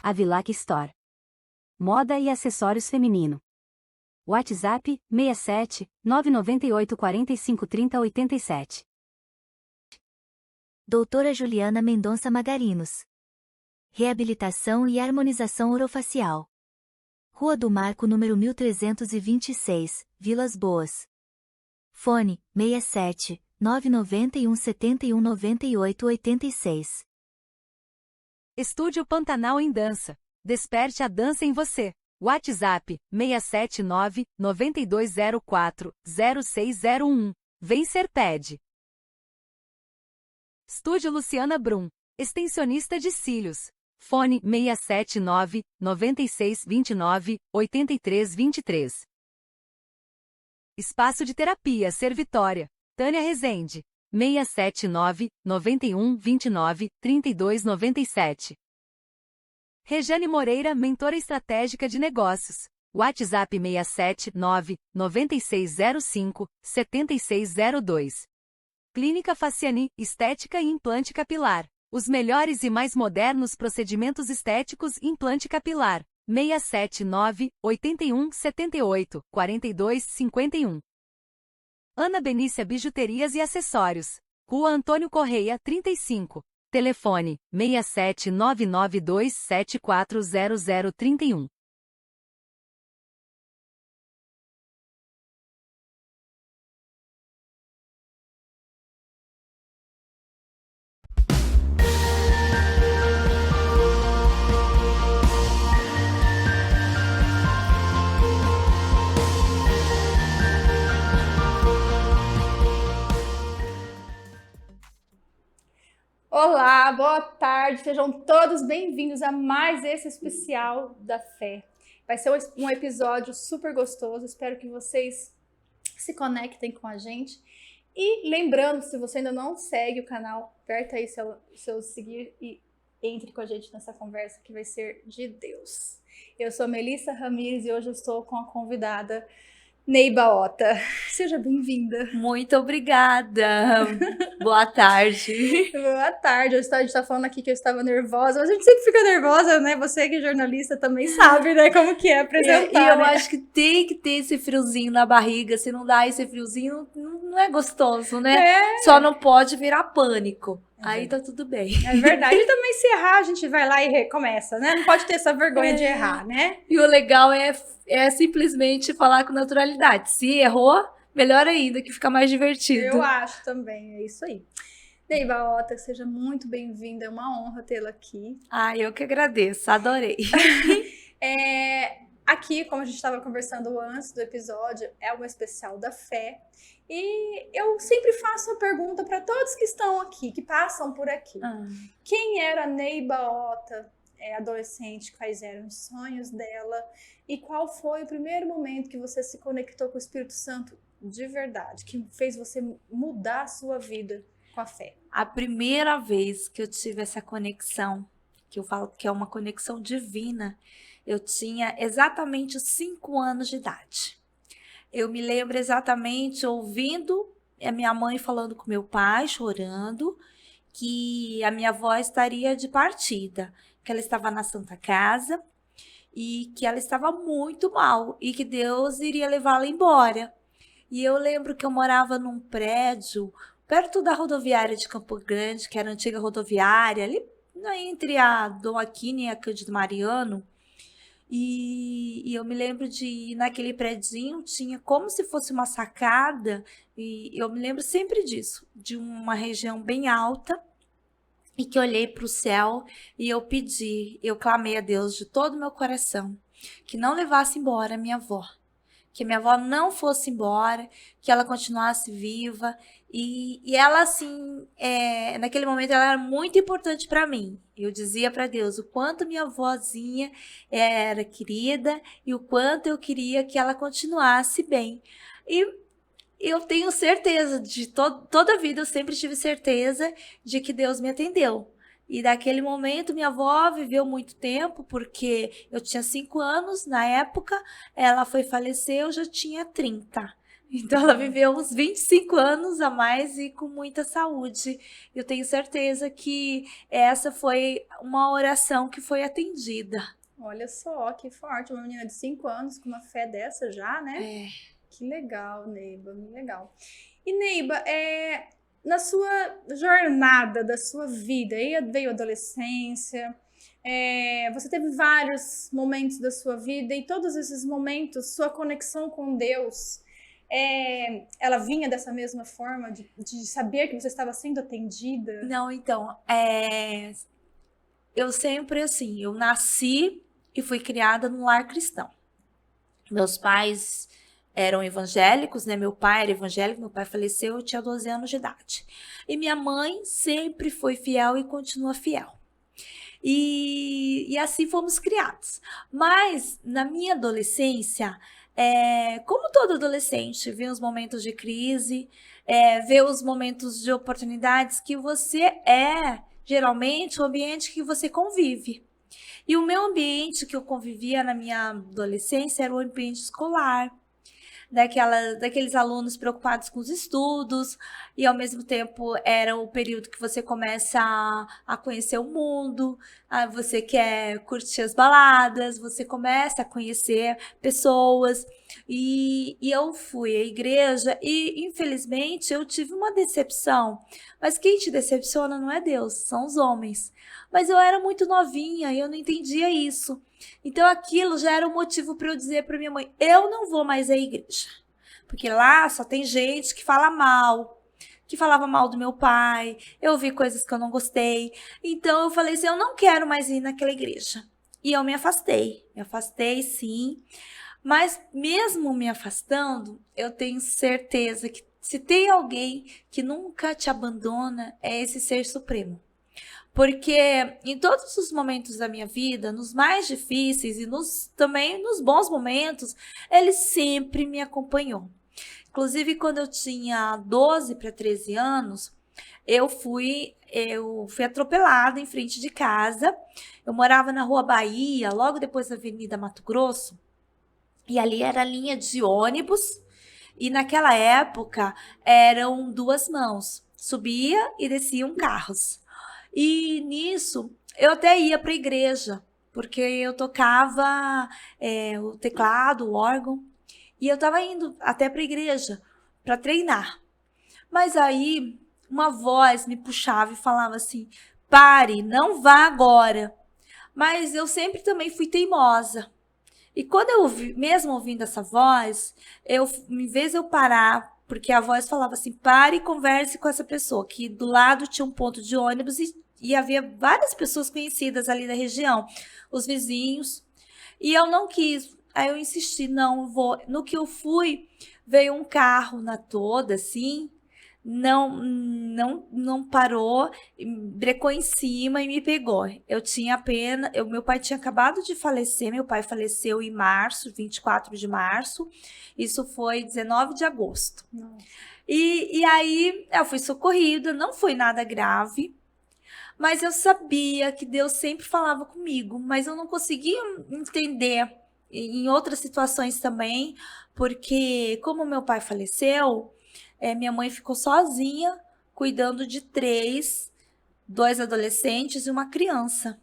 Avilac Store. Moda e acessórios feminino. WhatsApp, 67 998 45 30 87. Doutora Juliana Mendonça Magarinos. Reabilitação e harmonização orofacial. Rua do Marco, número 1326, Vilas Boas. Fone, 67 991 71 98 86. Estúdio Pantanal em Dança. Desperte a dança em você. WhatsApp, 679 9204 0601. Vencer pede. Estúdio Luciana Brum. Extensionista de cílios. Fone 679 9629 8323. Espaço de Terapia Ser Vitória. Tânia Rezende. 679 9129 3297. Rejane Moreira, mentora estratégica de negócios. WhatsApp 679 9605 7602. Clínica Faciani, estética e implante capilar. Os melhores e mais modernos procedimentos estéticos e implante capilar. 679 81 78 42 51. Ana Benícia Bijuterias e Acessórios. Rua Antônio Correia, 35. Telefone, 67992740031. Olá, boa tarde, sejam todos bem-vindos a mais esse especial da fé. Vai ser um episódio super gostoso, espero que vocês se conectem com a gente. E lembrando, se você ainda não segue o canal, aperta aí seu seguir e entre com a gente nessa conversa que vai ser de Deus. Eu sou Melissa Ramires e hoje eu estou com a convidada Neiba Ota. Seja bem-vinda. Muito obrigada. Boa tarde. Boa tarde. A gente tá falando aqui que eu estava nervosa, mas a gente sempre fica nervosa, né? Você que é jornalista também sabe, né? Como que é apresentar, E eu né? acho que tem que ter esse friozinho na barriga. Se não dá esse friozinho, não é gostoso, né? É. Só não pode virar pânico. Aí tá tudo bem. É verdade. E também se errar, a gente vai lá e recomeça, né? Não pode ter essa vergonha de errar, né? E o legal é simplesmente falar com naturalidade. Se errou, melhor ainda, que fica mais divertido. Eu acho também, é isso aí. Neiba Ota, seja muito bem-vinda, é uma honra tê-la aqui. Eu que agradeço, adorei. Aqui, como a gente estava conversando antes do episódio, é um especial da fé. E eu sempre faço a pergunta para todos que estão aqui, que passam por aqui. Quem era Neiba Ota, adolescente? Quais eram os sonhos dela? E qual foi o primeiro momento que você se conectou com o Espírito Santo de verdade? Que fez você mudar a sua vida com a fé? A primeira vez que eu tive essa conexão, que eu falo que é uma conexão divina, eu tinha exatamente 5 anos de idade. Eu me lembro exatamente ouvindo a minha mãe falando com meu pai, chorando, que a minha avó estaria de partida, que ela estava na Santa Casa e que ela estava muito mal e que Deus iria levá-la embora. E eu lembro que eu morava num prédio perto da rodoviária de Campo Grande, que era a antiga rodoviária, ali entre a Dom Aquino e a Cândido Mariano. E eu me lembro de ir naquele predinho, tinha como se fosse uma sacada, e eu me lembro sempre disso, de uma região bem alta, e que eu olhei para o céu e eu clamei a Deus de todo o meu coração, que não levasse embora a minha avó, que minha avó não fosse embora, que ela continuasse viva. E ela, assim, naquele momento, ela era muito importante para mim. Eu dizia para Deus o quanto minha avózinha era querida e o quanto eu queria que ela continuasse bem. E eu tenho certeza, toda a vida eu sempre tive certeza de que Deus me atendeu. E daquele momento, minha avó viveu muito tempo, porque eu tinha 5 anos na época, ela foi falecer, eu já tinha 30. Então ela viveu uns 25 anos a mais e com muita saúde. Eu tenho certeza que essa foi uma oração que foi atendida. Olha só, que forte, uma menina de 5 anos com uma fé dessa já, né? É. Que legal, Neiba, que legal. E Neiba, na sua jornada da sua vida, aí veio a adolescência, você teve vários momentos da sua vida e todos esses momentos, sua conexão com Deus, ela vinha dessa mesma forma, de saber que você estava sendo atendida? Não, então, eu sempre assim, eu nasci e fui criada num lar cristão. Meus pais eram evangélicos, né? Meu pai era evangélico, meu pai faleceu, eu tinha 12 anos de idade. E minha mãe sempre foi fiel e continua fiel. E assim fomos criados. Mas na minha adolescência, como todo adolescente, vê os momentos de crise, vê os momentos de oportunidades que você geralmente, o ambiente que você convive. E o meu ambiente que eu convivia na minha adolescência era o ambiente escolar, daqueles alunos preocupados com os estudos, e ao mesmo tempo era o período que você começa a conhecer o mundo, você quer curtir as baladas, você começa a conhecer pessoas, e eu fui à igreja e infelizmente eu tive uma decepção, mas quem te decepciona não é Deus, são os homens. Mas eu era muito novinha e eu não entendia isso. Então aquilo já era um motivo para eu dizer para minha mãe, eu não vou mais à igreja. Porque lá só tem gente que fala mal, que falava mal do meu pai, eu ouvi coisas que eu não gostei. Então eu falei assim, eu não quero mais ir naquela igreja. E eu me afastei sim. Mas mesmo me afastando, eu tenho certeza que se tem alguém que nunca te abandona, é esse ser supremo. Porque em todos os momentos da minha vida, nos mais difíceis e também nos bons momentos, ele sempre me acompanhou. Inclusive, quando eu tinha 12 para 13 anos, eu fui atropelada em frente de casa. Eu morava na Rua Bahia, logo depois da Avenida Mato Grosso, e ali era a linha de ônibus, e naquela época eram duas mãos, subia e desciam carros. E nisso, eu até ia para a igreja, porque eu tocava o teclado, o órgão, e eu estava indo até para a igreja para treinar. Mas aí, uma voz me puxava e falava assim, pare, não vá agora. Mas eu sempre também fui teimosa. E quando eu ouvi, mesmo ouvindo essa voz, em vez de eu parar, porque a voz falava assim, pare e converse com essa pessoa, que do lado tinha um ponto de ônibus e havia várias pessoas conhecidas ali da região, os vizinhos, e eu não quis, aí eu insisti, não vou. No que eu fui, veio um carro na toda, assim, não parou, brecou em cima e me pegou. Eu tinha pena, meu pai tinha acabado de falecer, meu pai faleceu em março, 24 de março, isso foi 19 de agosto. E aí eu fui socorrida, não foi nada grave, mas eu sabia que Deus sempre falava comigo, mas eu não conseguia entender em outras situações também, porque como meu pai faleceu, minha mãe ficou sozinha, cuidando de dois adolescentes e uma criança.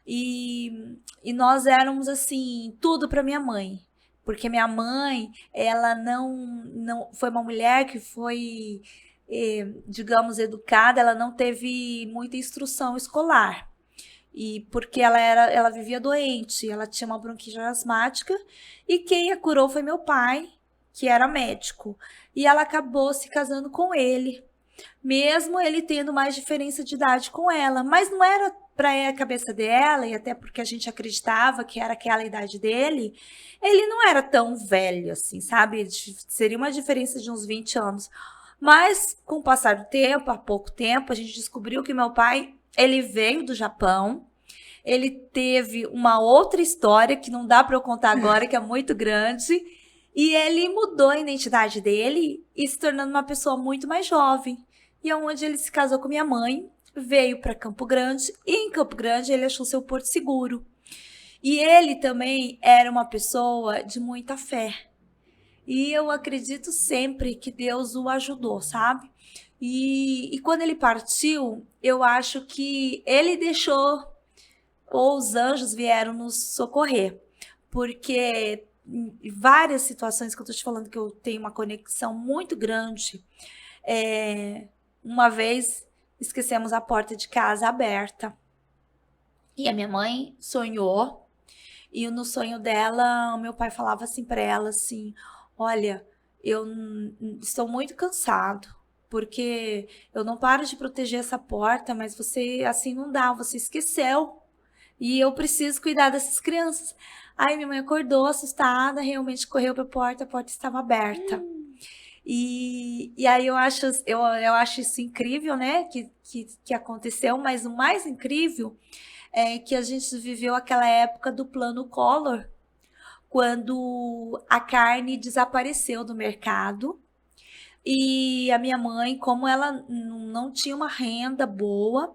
E nós éramos assim, tudo para minha mãe. Porque minha mãe, ela não foi uma mulher que foi, digamos, educada, ela não teve muita instrução escolar. E porque ela vivia doente, ela tinha uma bronquite asmática, e quem a curou foi meu pai, que era médico. E ela acabou se casando com ele, mesmo ele tendo mais diferença de idade com ela. Mas não era para a cabeça dela, e até porque a gente acreditava que era aquela idade dele, ele não era tão velho assim, sabe? Seria uma diferença de uns 20 anos. Mas, com o passar do tempo, há pouco tempo, a gente descobriu que meu pai, ele veio do Japão, ele teve uma outra história que não dá para eu contar agora, que é muito grande, e ele mudou a identidade dele e se tornando uma pessoa muito mais jovem. E é onde ele se casou com minha mãe, veio para Campo Grande, e em Campo Grande ele achou seu porto seguro. E ele também era uma pessoa de muita fé. E eu acredito sempre que Deus o ajudou, sabe? E quando ele partiu, eu acho que ele deixou, ou os anjos vieram nos socorrer, porque em várias situações que eu tô te falando que eu tenho uma conexão muito grande, uma vez esquecemos a porta de casa aberta e a minha mãe sonhou, e no sonho dela, o meu pai falava assim para ela assim: "Olha, eu estou muito cansado, porque eu não paro de proteger essa porta, mas você assim não dá, você esqueceu. E eu preciso cuidar dessas crianças." Aí minha mãe acordou assustada, realmente correu para a porta estava aberta. E aí eu acho isso incrível, né? Que aconteceu, mas o mais incrível é que a gente viveu aquela época do plano Collor, quando a carne desapareceu do mercado. E a minha mãe, como ela não tinha uma renda boa,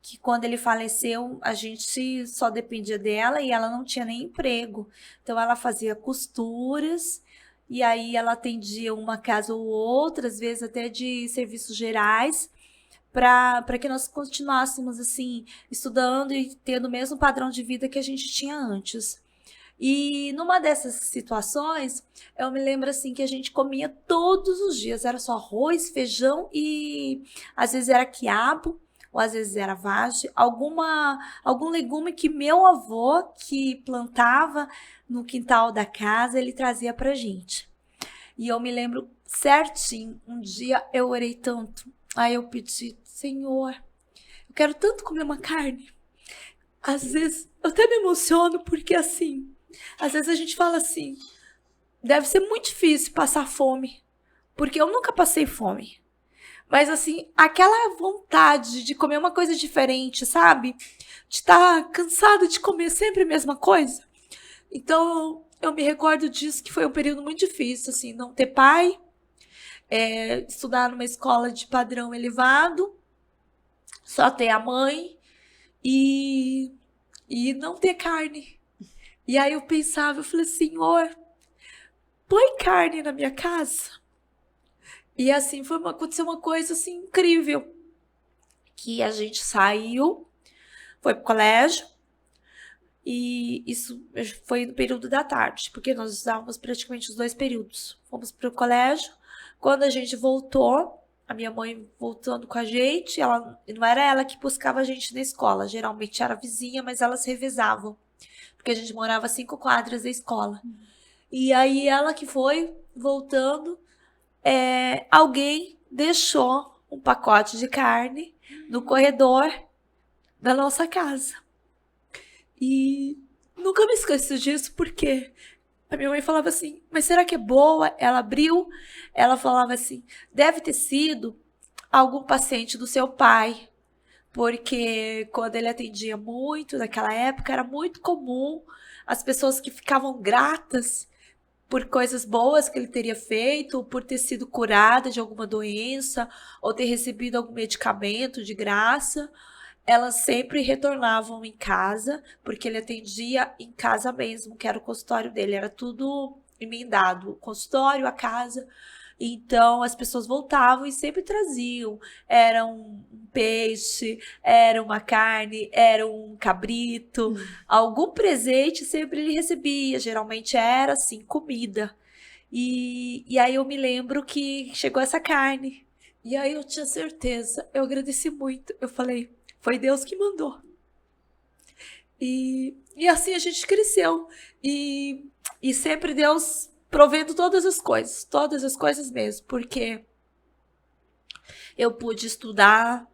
que quando ele faleceu, a gente só dependia dela e ela não tinha nem emprego. Então ela fazia costuras e aí ela atendia uma casa ou outra, às vezes até de serviços gerais, para que nós continuássemos assim, estudando e tendo o mesmo padrão de vida que a gente tinha antes. E numa dessas situações, eu me lembro assim que a gente comia todos os dias, era só arroz, feijão e às vezes era quiabo, ou às vezes era vagem, algum legume que meu avô que plantava no quintal da casa, ele trazia pra gente. E eu me lembro certinho, um dia eu orei tanto, aí eu pedi: "Senhor, eu quero tanto comer uma carne." Às vezes eu até me emociono porque assim, às vezes a gente fala assim: deve ser muito difícil passar fome, porque eu nunca passei fome. Mas assim, aquela vontade de comer uma coisa diferente, sabe? De estar cansado de comer sempre a mesma coisa. Então, eu me recordo disso, que foi um período muito difícil, assim, não ter pai, estudar numa escola de padrão elevado, só ter a mãe e não ter carne. E aí eu pensava, eu falei: "Senhor, põe carne na minha casa." E assim, aconteceu uma coisa assim incrível, que a gente saiu, foi pro colégio, e isso foi no período da tarde, porque nós estávamos praticamente os 2 períodos. Fomos pro colégio, quando a gente voltou, a minha mãe voltando com a gente, não era ela que buscava a gente na escola, geralmente era a vizinha, mas elas revezavam, porque a gente morava a 5 quadras da escola. E aí ela que foi voltando, alguém deixou um pacote de carne no corredor da nossa casa. E nunca me esqueço disso, porque a minha mãe falava assim: "Mas será que é boa?" Ela abriu, ela falava assim: "Deve ter sido algum paciente do seu pai." Porque quando ele atendia muito, naquela época, era muito comum as pessoas que ficavam gratas por coisas boas que ele teria feito, ou por ter sido curada de alguma doença, ou ter recebido algum medicamento de graça, elas sempre retornavam em casa, porque ele atendia em casa mesmo, que era o consultório dele, era tudo emendado, o consultório, a casa. Então as pessoas voltavam e sempre traziam. Era um peixe, era uma carne, era um cabrito, algum presente sempre ele recebia. Geralmente era assim, comida. E aí eu me lembro que chegou essa carne. E aí eu tinha certeza, eu agradeci muito. Eu falei: "Foi Deus que mandou." E assim a gente cresceu. E sempre Deus provendo todas as coisas mesmo, porque eu pude estudar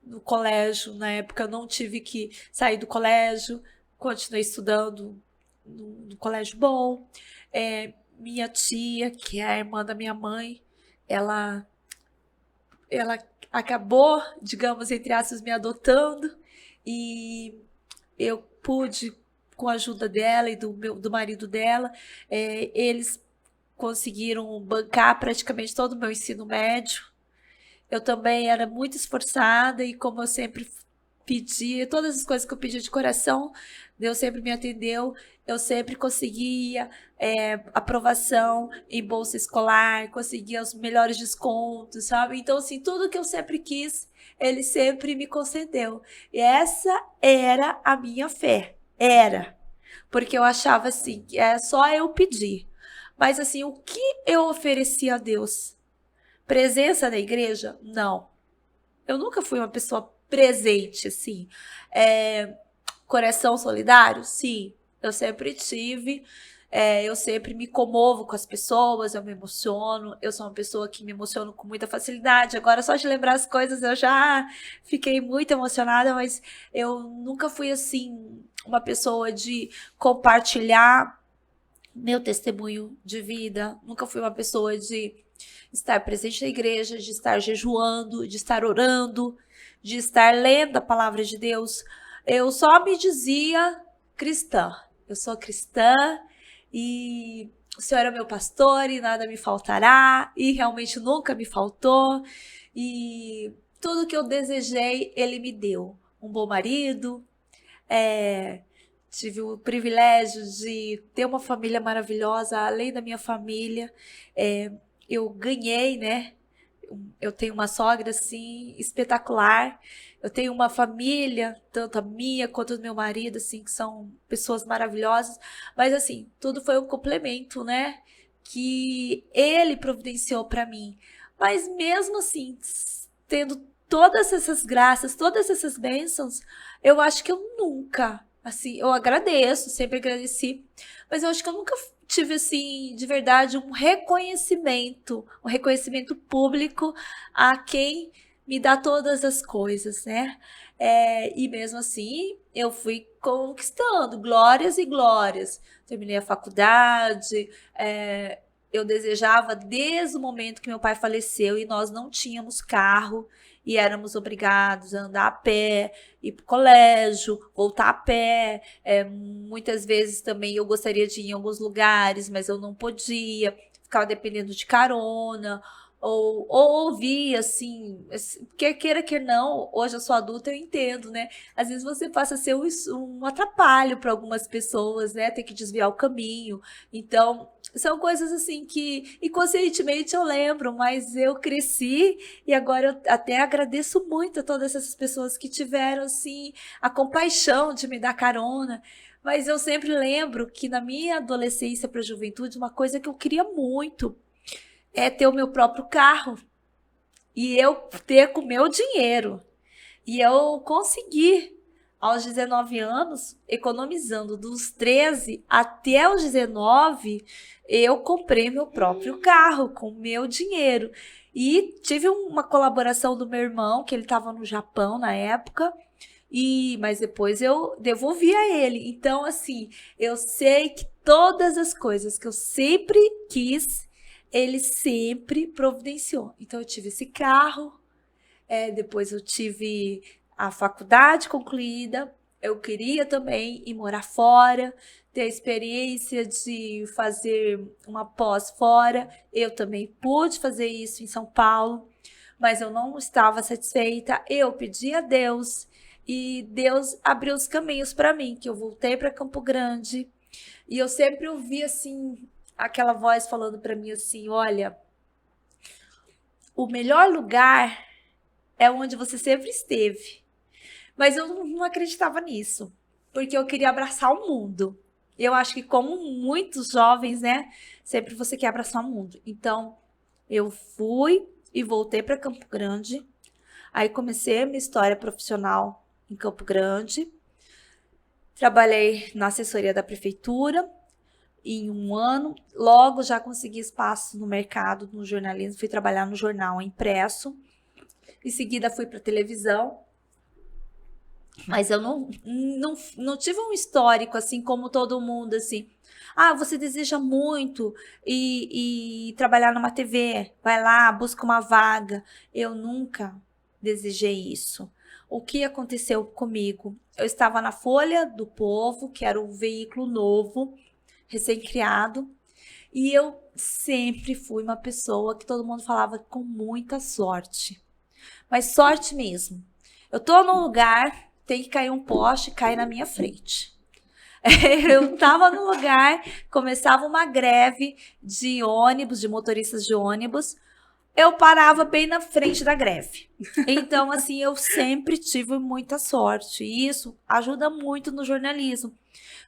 no colégio, na época eu não tive que sair do colégio, continuei estudando no colégio bom. Minha tia, que é a irmã da minha mãe, ela acabou, digamos, entre aspas, me adotando, e eu pude, com a ajuda dela e do marido dela, eles conseguiram bancar praticamente todo o meu ensino médio. Eu também era muito esforçada e, como eu sempre pedi, todas as coisas que eu pedi de coração, Deus sempre me atendeu, eu sempre conseguia aprovação em bolsa escolar, conseguia os melhores descontos, sabe? Então, assim, tudo que eu sempre quis, Ele sempre me concedeu. E essa era a minha fé, era. Porque eu achava assim, que é só eu pedir. Mas assim, o que eu oferecia a Deus? Presença na igreja? Não. Eu nunca fui uma pessoa presente, assim. Coração solidário? Sim. Eu sempre tive. Eu sempre me comovo com as pessoas, eu me emociono. Eu sou uma pessoa que me emociono com muita facilidade. Agora, só de lembrar as coisas, eu já fiquei muito emocionada, mas eu nunca fui, assim, uma pessoa de compartilhar meu testemunho de vida. Nunca fui uma pessoa de estar presente na igreja, de estar jejuando, de estar orando, de estar lendo a palavra de Deus. Eu só me dizia cristã. Eu sou cristã e o Senhor é meu pastor e nada me faltará. E realmente nunca me faltou. E tudo que eu desejei, Ele me deu. Um bom marido, tive o privilégio de ter uma família maravilhosa, além da minha família. Eu ganhei, né? Eu tenho uma sogra, assim, espetacular. Eu tenho uma família, tanto a minha quanto do meu marido, assim, que são pessoas maravilhosas. Mas, assim, tudo foi um complemento, né? Que ele providenciou para mim. Mas, mesmo assim, tendo todas essas graças, todas essas bênçãos, eu acho que eu nunca, assim, eu agradeço, sempre agradeci, mas eu acho que eu nunca tive, assim, de verdade, um reconhecimento público a quem me dá todas as coisas, né? E mesmo assim, eu fui conquistando glórias e glórias. Terminei a faculdade, eu desejava desde o momento que meu pai faleceu e nós não tínhamos carro e éramos obrigados a andar a pé, ir para o colégio, voltar a pé. Muitas vezes também eu gostaria de ir em alguns lugares, mas eu não podia, ficava dependendo de carona, ou ouvir, assim, quer queira, quer não, hoje eu sou adulta, eu entendo, né? Às vezes você passa a ser um atrapalho para algumas pessoas, né? Tem que desviar o caminho. Então, são coisas assim que inconscientemente eu lembro, mas eu cresci e agora eu até agradeço muito a todas essas pessoas que tiveram, assim, a compaixão de me dar carona. Mas eu sempre lembro que na minha adolescência para a juventude, uma coisa que eu queria muito é ter o meu próprio carro e eu ter com o meu dinheiro. E eu consegui, aos 19 anos, economizando dos 13 até os 19, eu comprei meu próprio carro com o meu dinheiro. E tive uma colaboração do meu irmão, que ele estava no Japão na época, mas depois eu devolvi a ele. Então, assim, eu sei que todas as coisas que eu sempre quis, ele sempre providenciou. Então, eu tive esse carro, depois eu tive a faculdade concluída, eu queria também ir morar fora, ter a experiência de fazer uma pós fora. Eu também pude fazer isso em São Paulo, mas eu não estava satisfeita. Eu pedi a Deus e Deus abriu os caminhos para mim, que eu voltei para Campo Grande e eu sempre ouvi assim aquela voz falando para mim assim: olha, o melhor lugar é onde você sempre esteve. Mas eu não acreditava nisso, porque eu queria abraçar o mundo. Eu acho que como muitos jovens, né, sempre você quer abraçar o mundo. Então, eu fui e voltei para Campo Grande. Aí comecei a minha história profissional em Campo Grande. Trabalhei na assessoria da prefeitura em um ano. Logo já consegui espaço no mercado, no jornalismo. Fui trabalhar no jornal impresso. Em seguida fui para televisão. Mas eu não tive um histórico assim como todo mundo, assim. Ah, você deseja muito e trabalhar numa TV. Vai lá, busca uma vaga. Eu nunca desejei isso. O que aconteceu comigo? Eu estava na Folha do Povo, que era um veículo novo, recém-criado. E eu sempre fui uma pessoa que todo mundo falava com muita sorte. Mas sorte mesmo. Eu tô num lugar tem que cair um poste, cai na minha frente. Eu estava no lugar, começava uma greve de ônibus, de motoristas de ônibus, eu parava bem na frente da greve. Então, assim, eu sempre tive muita sorte. E isso ajuda muito no jornalismo.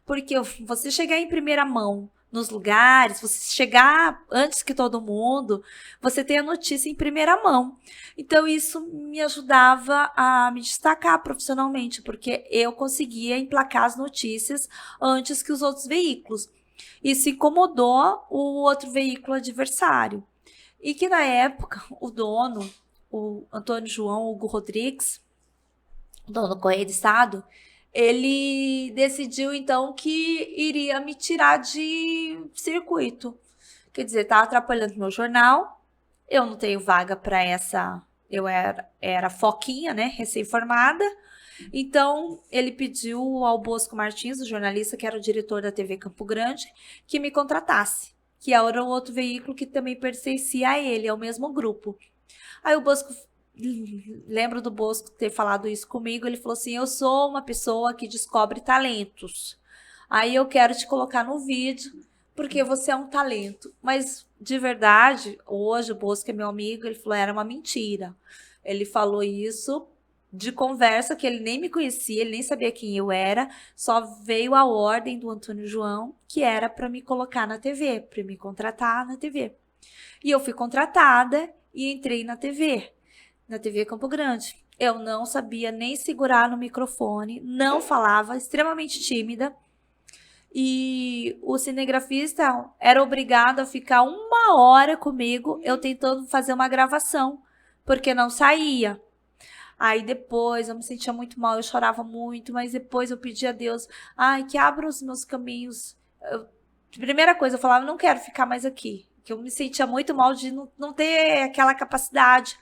Porque você chegar em primeira mão nos lugares, você chegar antes que todo mundo, você tem a notícia em primeira mão. Então, isso me ajudava a me destacar profissionalmente, porque eu conseguia emplacar as notícias antes que os outros veículos. Isso incomodou o outro veículo adversário. E que na época, o dono, o Antônio João Hugo Rodrigues, o dono do Correio do Estado, ele decidiu então que iria me tirar de circuito. Quer dizer, estava atrapalhando meu jornal, eu não tenho vaga para essa, eu era foquinha, né, recém-formada. Então, ele pediu ao Bosco Martins, o jornalista que era o diretor da TV Campo Grande, que me contratasse, que era um outro veículo que também pertencia a ele, ao mesmo grupo. Aí o Bosco, lembro do Bosco ter falado isso comigo, ele falou assim, eu sou uma pessoa que descobre talentos. Aí eu quero te colocar no vídeo, porque você é um talento. Mas, de verdade, hoje o Bosco é meu amigo, ele falou, era uma mentira. Ele falou isso de conversa, que ele nem me conhecia, ele nem sabia quem eu era, só veio a ordem do Antônio João, que era para me colocar na TV, para me contratar na TV. E eu fui contratada e entrei na TV Campo Grande. Eu não sabia nem segurar no microfone, não falava, extremamente tímida. E o cinegrafista era obrigado a ficar 1 hora comigo, eu tentando fazer uma gravação, porque não saía. Aí depois eu me sentia muito mal, eu chorava muito, mas depois eu pedi a Deus, ai, que abra os meus caminhos. Primeira coisa, eu falava, não quero ficar mais aqui, que eu me sentia muito mal de não ter aquela capacidade.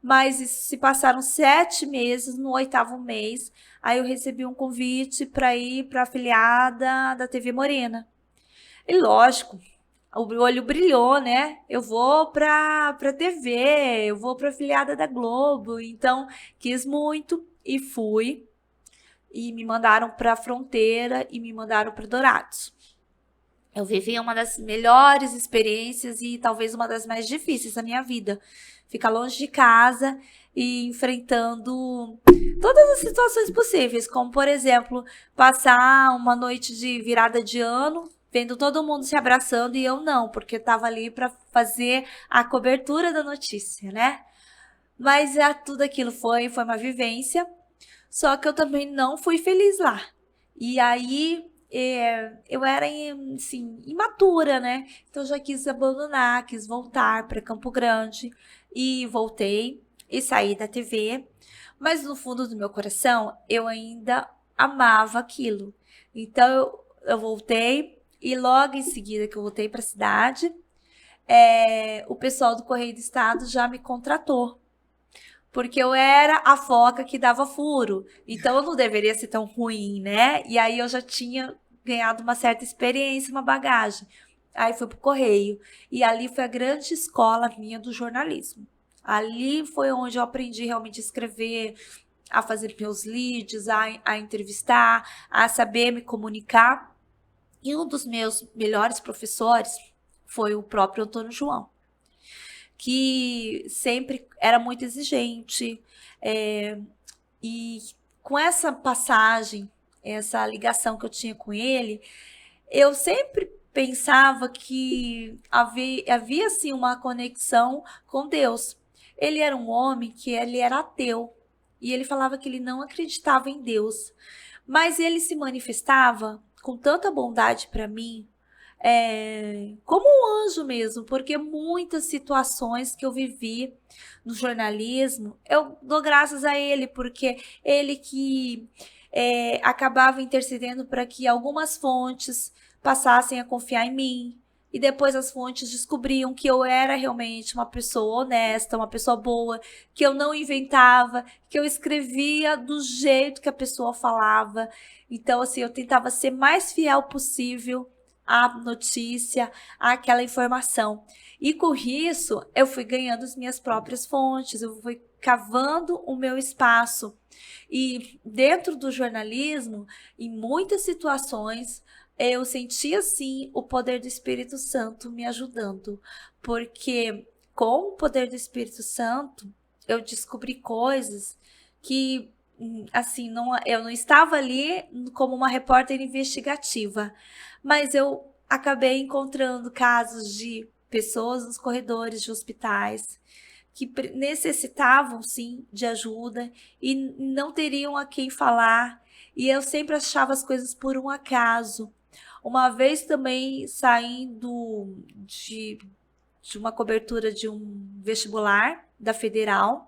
Mas isso se passaram 7 meses, no 8º mês, aí eu recebi um convite para ir para a afiliada da TV Morena. E lógico, o olho brilhou, né? Eu vou para TV, eu vou para afiliada da Globo. Então, quis muito e fui. E me mandaram para a Fronteira e me mandaram para Dourados. Eu vivi uma das melhores experiências e talvez uma das mais difíceis da minha vida. Ficar longe de casa e enfrentando todas as situações possíveis, como, por exemplo, passar uma noite de virada de ano, vendo todo mundo se abraçando e eu não, porque eu estava ali para fazer a cobertura da notícia, né? Mas tudo aquilo foi uma vivência, só que eu também não fui feliz lá. E aí eu era assim, imatura, né? Então eu já quis abandonar, quis voltar para Campo Grande e voltei e saí da TV. Mas no fundo do meu coração eu ainda amava aquilo. Então eu voltei. E logo em seguida que eu voltei para a cidade, o pessoal do Correio do Estado já me contratou. Porque eu era a foca que dava furo. Então eu não deveria ser tão ruim, né? E aí eu já tinha ganhado uma certa experiência, uma bagagem. Aí fui pro Correio. E ali foi a grande escola minha do jornalismo. Ali foi onde eu aprendi realmente a escrever, a fazer meus leads, a entrevistar, a saber me comunicar. E um dos meus melhores professores foi o próprio Antônio João, que sempre era muito exigente. E com essa passagem, essa ligação que eu tinha com ele, eu sempre pensava que havia assim, uma conexão com Deus. Ele era um homem que ele era ateu, e ele falava que ele não acreditava em Deus, mas ele se manifestava com tanta bondade para mim, como um anjo mesmo, porque muitas situações que eu vivi no jornalismo, eu dou graças a ele, porque ele que acabava intercedendo para que algumas fontes passassem a confiar em mim, e depois as fontes descobriam que eu era realmente uma pessoa honesta, uma pessoa boa, que eu não inventava, que eu escrevia do jeito que a pessoa falava. Então, assim, eu tentava ser mais fiel possível a notícia, aquela informação. E com isso, eu fui ganhando as minhas próprias fontes, eu fui cavando o meu espaço. E dentro do jornalismo, em muitas situações, eu senti assim o poder do Espírito Santo me ajudando, porque com o poder do Espírito Santo, eu descobri coisas que assim, eu não estava ali como uma repórter investigativa, mas eu acabei encontrando casos de pessoas nos corredores de hospitais que necessitavam sim de ajuda e não teriam a quem falar, e eu sempre achava as coisas por um acaso. Uma vez também saindo de uma cobertura de um vestibular da Federal,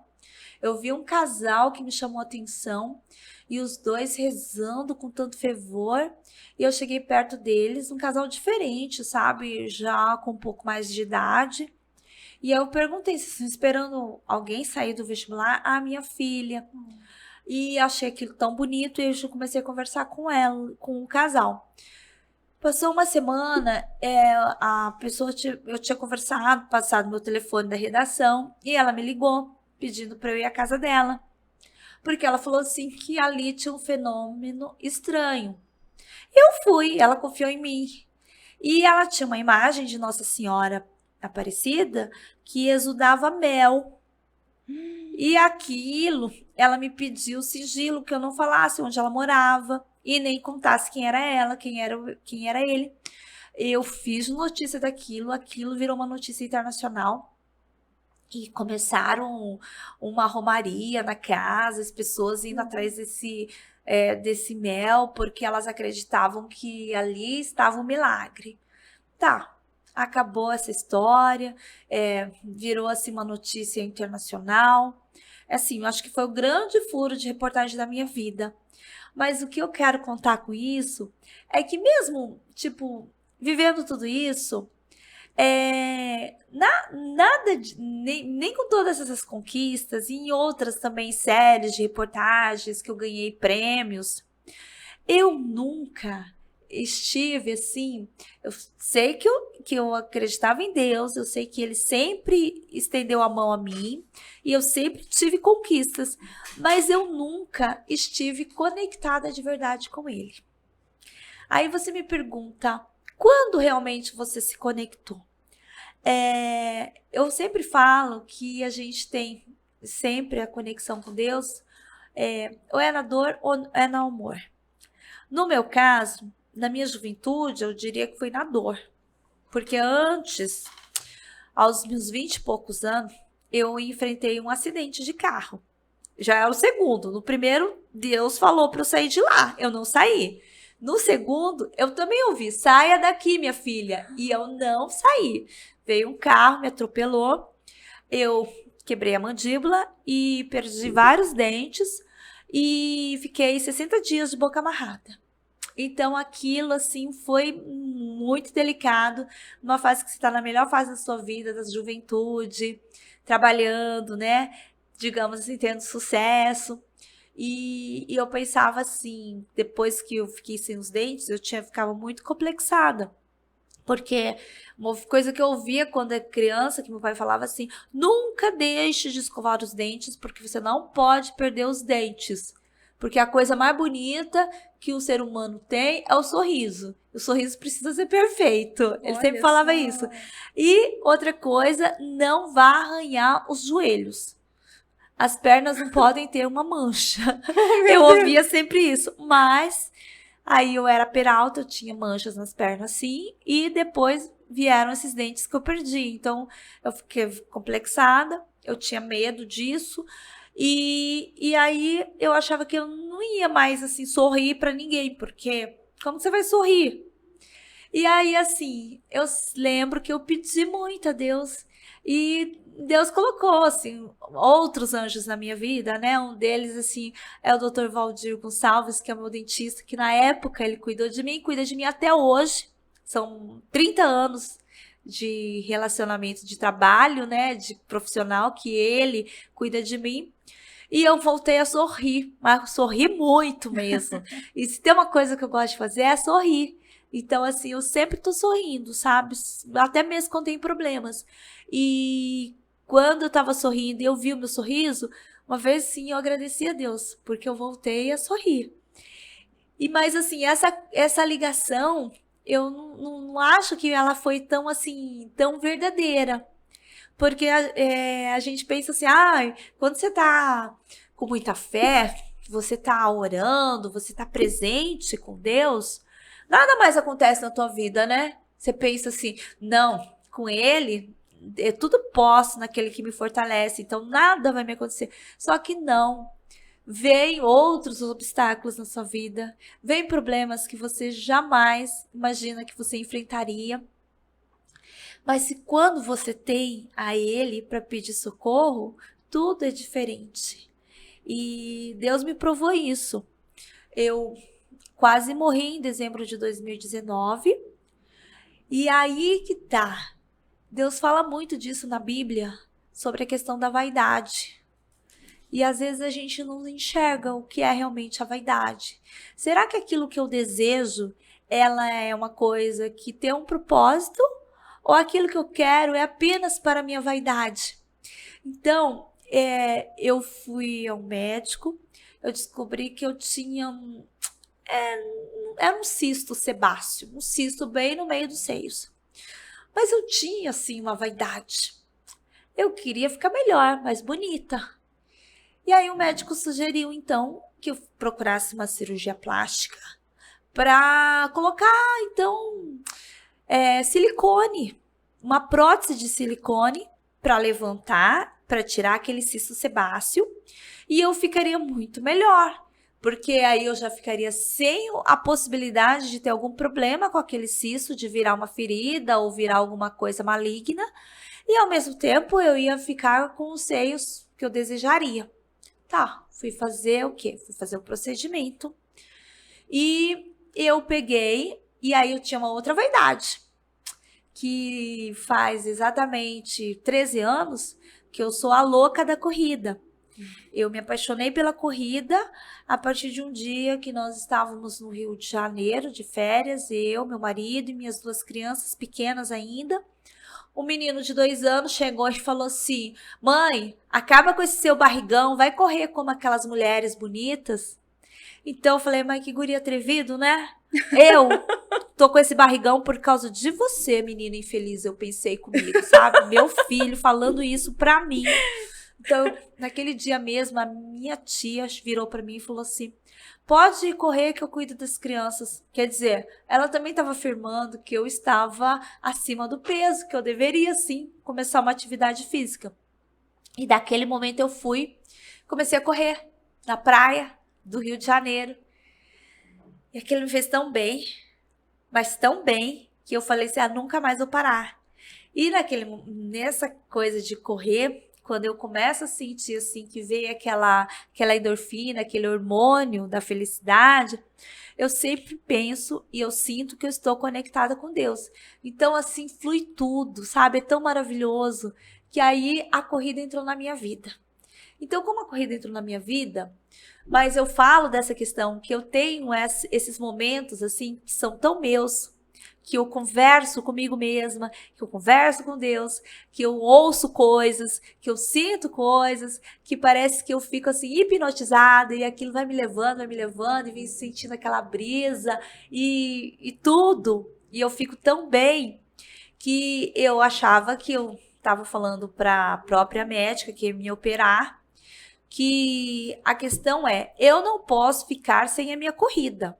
eu vi um casal que me chamou a atenção e os dois rezando com tanto fervor. E eu cheguei perto deles, um casal diferente, sabe? Já com um pouco mais de idade. E eu perguntei se estão esperando alguém sair do vestibular. A minha filha. E achei aquilo tão bonito e eu comecei a conversar com ela, com o casal. Passou uma semana, a pessoa, eu tinha conversado, passado meu telefone da redação e ela me ligou pedindo para eu ir à casa dela, porque ela falou assim que ali tinha um fenômeno estranho. Eu fui, ela confiou em mim e ela tinha uma imagem de Nossa Senhora Aparecida que exudava mel. E aquilo, ela me pediu sigilo, que eu não falasse onde ela morava e nem contasse quem era ela, quem era ele. Eu fiz notícia daquilo, aquilo virou uma notícia internacional. E começaram uma romaria na casa, as pessoas indo atrás desse mel, porque elas acreditavam que ali estava um milagre. Tá, acabou essa história, virou assim uma notícia internacional. Assim, eu acho que foi o grande furo de reportagem da minha vida. Mas o que eu quero contar com isso é que mesmo, tipo, vivendo tudo isso, nada nem com todas essas conquistas e em outras também séries de reportagens que eu ganhei prêmios, eu nunca estive assim. Eu sei que eu acreditava em Deus, eu sei que Ele sempre estendeu a mão a mim e eu sempre tive conquistas, mas eu nunca estive conectada de verdade com Ele. Aí você me pergunta, quando realmente você se conectou? Eu sempre falo que a gente tem sempre a conexão com Deus, ou é na dor ou é no amor. No meu caso, na minha juventude, eu diria que foi na dor. Porque antes, aos meus 20 e poucos anos, eu enfrentei um acidente de carro. Já era o segundo. No primeiro, Deus falou para eu sair de lá. Eu não saí. No segundo, eu também ouvi, saia daqui, minha filha. E eu não saí. Veio um carro, me atropelou. Eu quebrei a mandíbula e perdi vários dentes. E fiquei 60 dias de boca amarrada. Então, aquilo, assim, foi muito delicado. Numa fase que você está na melhor fase da sua vida, da juventude, trabalhando, né? Digamos assim, tendo sucesso. E eu pensava assim, depois que eu fiquei sem os dentes, ficava muito complexada. Porque uma coisa que eu ouvia quando era criança, que meu pai falava assim, nunca deixe de escovar os dentes, porque você não pode perder os dentes. Porque a coisa mais bonita que o ser humano tem é o sorriso. O sorriso precisa ser perfeito. Ele sempre falava isso. E outra coisa, não vá arranhar os joelhos. As pernas não podem ter uma mancha. Eu ouvia sempre isso. Mas aí eu era peralta, eu tinha manchas nas pernas sim. E depois vieram esses dentes que eu perdi. Então eu fiquei complexada. Eu tinha medo disso. E aí eu achava que eu não ia mais assim sorrir para ninguém, porque como você vai sorrir? E aí assim, eu lembro que eu pedi muito a Deus e Deus colocou assim outros anjos na minha vida, né? Um deles assim é o Dr. Valdir Gonçalves, que é meu dentista, que na época ele cuidou de mim, cuida de mim até hoje. São 30 anos de relacionamento de trabalho, né, de profissional, que ele cuida de mim. E eu voltei a sorrir, mas sorrir muito mesmo. E se tem uma coisa que eu gosto de fazer é sorrir. Então, assim, eu sempre tô sorrindo, sabe? Até mesmo quando tem problemas. E quando eu tava sorrindo e eu vi o meu sorriso, uma vez sim eu agradeci a Deus, porque eu voltei a sorrir. Mas assim, essa ligação, eu não acho que ela foi tão assim, tão verdadeira. Porque a gente pensa assim, quando você tá com muita fé, você tá orando, você tá presente com Deus, nada mais acontece na tua vida, né? Você pensa assim, não, com Ele, eu tudo posso naquele que me fortalece, então nada vai me acontecer. Só que não. Vem outros obstáculos na sua vida, vem problemas que você jamais imagina que você enfrentaria. Mas se quando você tem a Ele para pedir socorro, tudo é diferente. E Deus me provou isso. Eu quase morri em dezembro de 2019. E aí que tá. Deus fala muito disso na Bíblia, sobre a questão da vaidade. E às vezes a gente não enxerga o que é realmente a vaidade. Será que aquilo que eu desejo, ela é uma coisa que tem um propósito? Ou aquilo que eu quero é apenas para a minha vaidade? Então, eu fui ao médico, eu descobri que eu tinha era um cisto sebáceo, um cisto bem no meio dos seios. Mas eu tinha, assim, uma vaidade. Eu queria ficar melhor, mais bonita. E aí o médico sugeriu, então, que eu procurasse uma cirurgia plástica para colocar, então, silicone, uma prótese de silicone para levantar, para tirar aquele cisto sebáceo, e eu ficaria muito melhor, porque aí eu já ficaria sem a possibilidade de ter algum problema com aquele cisto, de virar uma ferida ou virar alguma coisa maligna, e ao mesmo tempo eu ia ficar com os seios que eu desejaria. Tá, fui fazer o quê? Fui fazer o procedimento. E eu peguei, e aí eu tinha uma outra vaidade, que faz exatamente 13 anos que eu sou a louca da corrida. Eu me apaixonei pela corrida a partir de um dia que nós estávamos no Rio de Janeiro, de férias, eu, meu marido e minhas 2 crianças pequenas ainda. Um menino de 2 anos chegou e falou assim: mãe, acaba com esse seu barrigão, vai correr como aquelas mulheres bonitas. Então eu falei: mas que guri atrevido, né? Eu tô com esse barrigão por causa de você, menina infeliz, eu pensei comigo, sabe? Meu filho falando isso pra mim. Então, naquele dia mesmo, a minha tia virou pra mim e falou assim: pode correr que eu cuido das crianças. Quer dizer, ela também estava afirmando que eu estava acima do peso, que eu deveria sim começar uma atividade física. E daquele momento eu comecei a correr na praia do Rio de Janeiro. E aquilo me fez tão bem, mas tão bem, que eu falei assim: nunca mais vou parar. E nessa coisa de correr, quando eu começo a sentir assim que veio aquela endorfina, aquele hormônio da felicidade, eu sempre penso e eu sinto que eu estou conectada com Deus. Então assim flui tudo, sabe? É tão maravilhoso que aí a corrida entrou na minha vida. Então, como a corrida entrou na minha vida, mas eu falo dessa questão que eu tenho esses momentos assim que são tão meus, que eu converso comigo mesma, que eu converso com Deus, que eu ouço coisas, que eu sinto coisas, que parece que eu fico assim hipnotizada e aquilo vai me levando e vem sentindo aquela brisa e tudo. E eu fico tão bem que eu achava que eu estava falando para a própria médica que ia me operar, que a questão eu não posso ficar sem a minha corrida.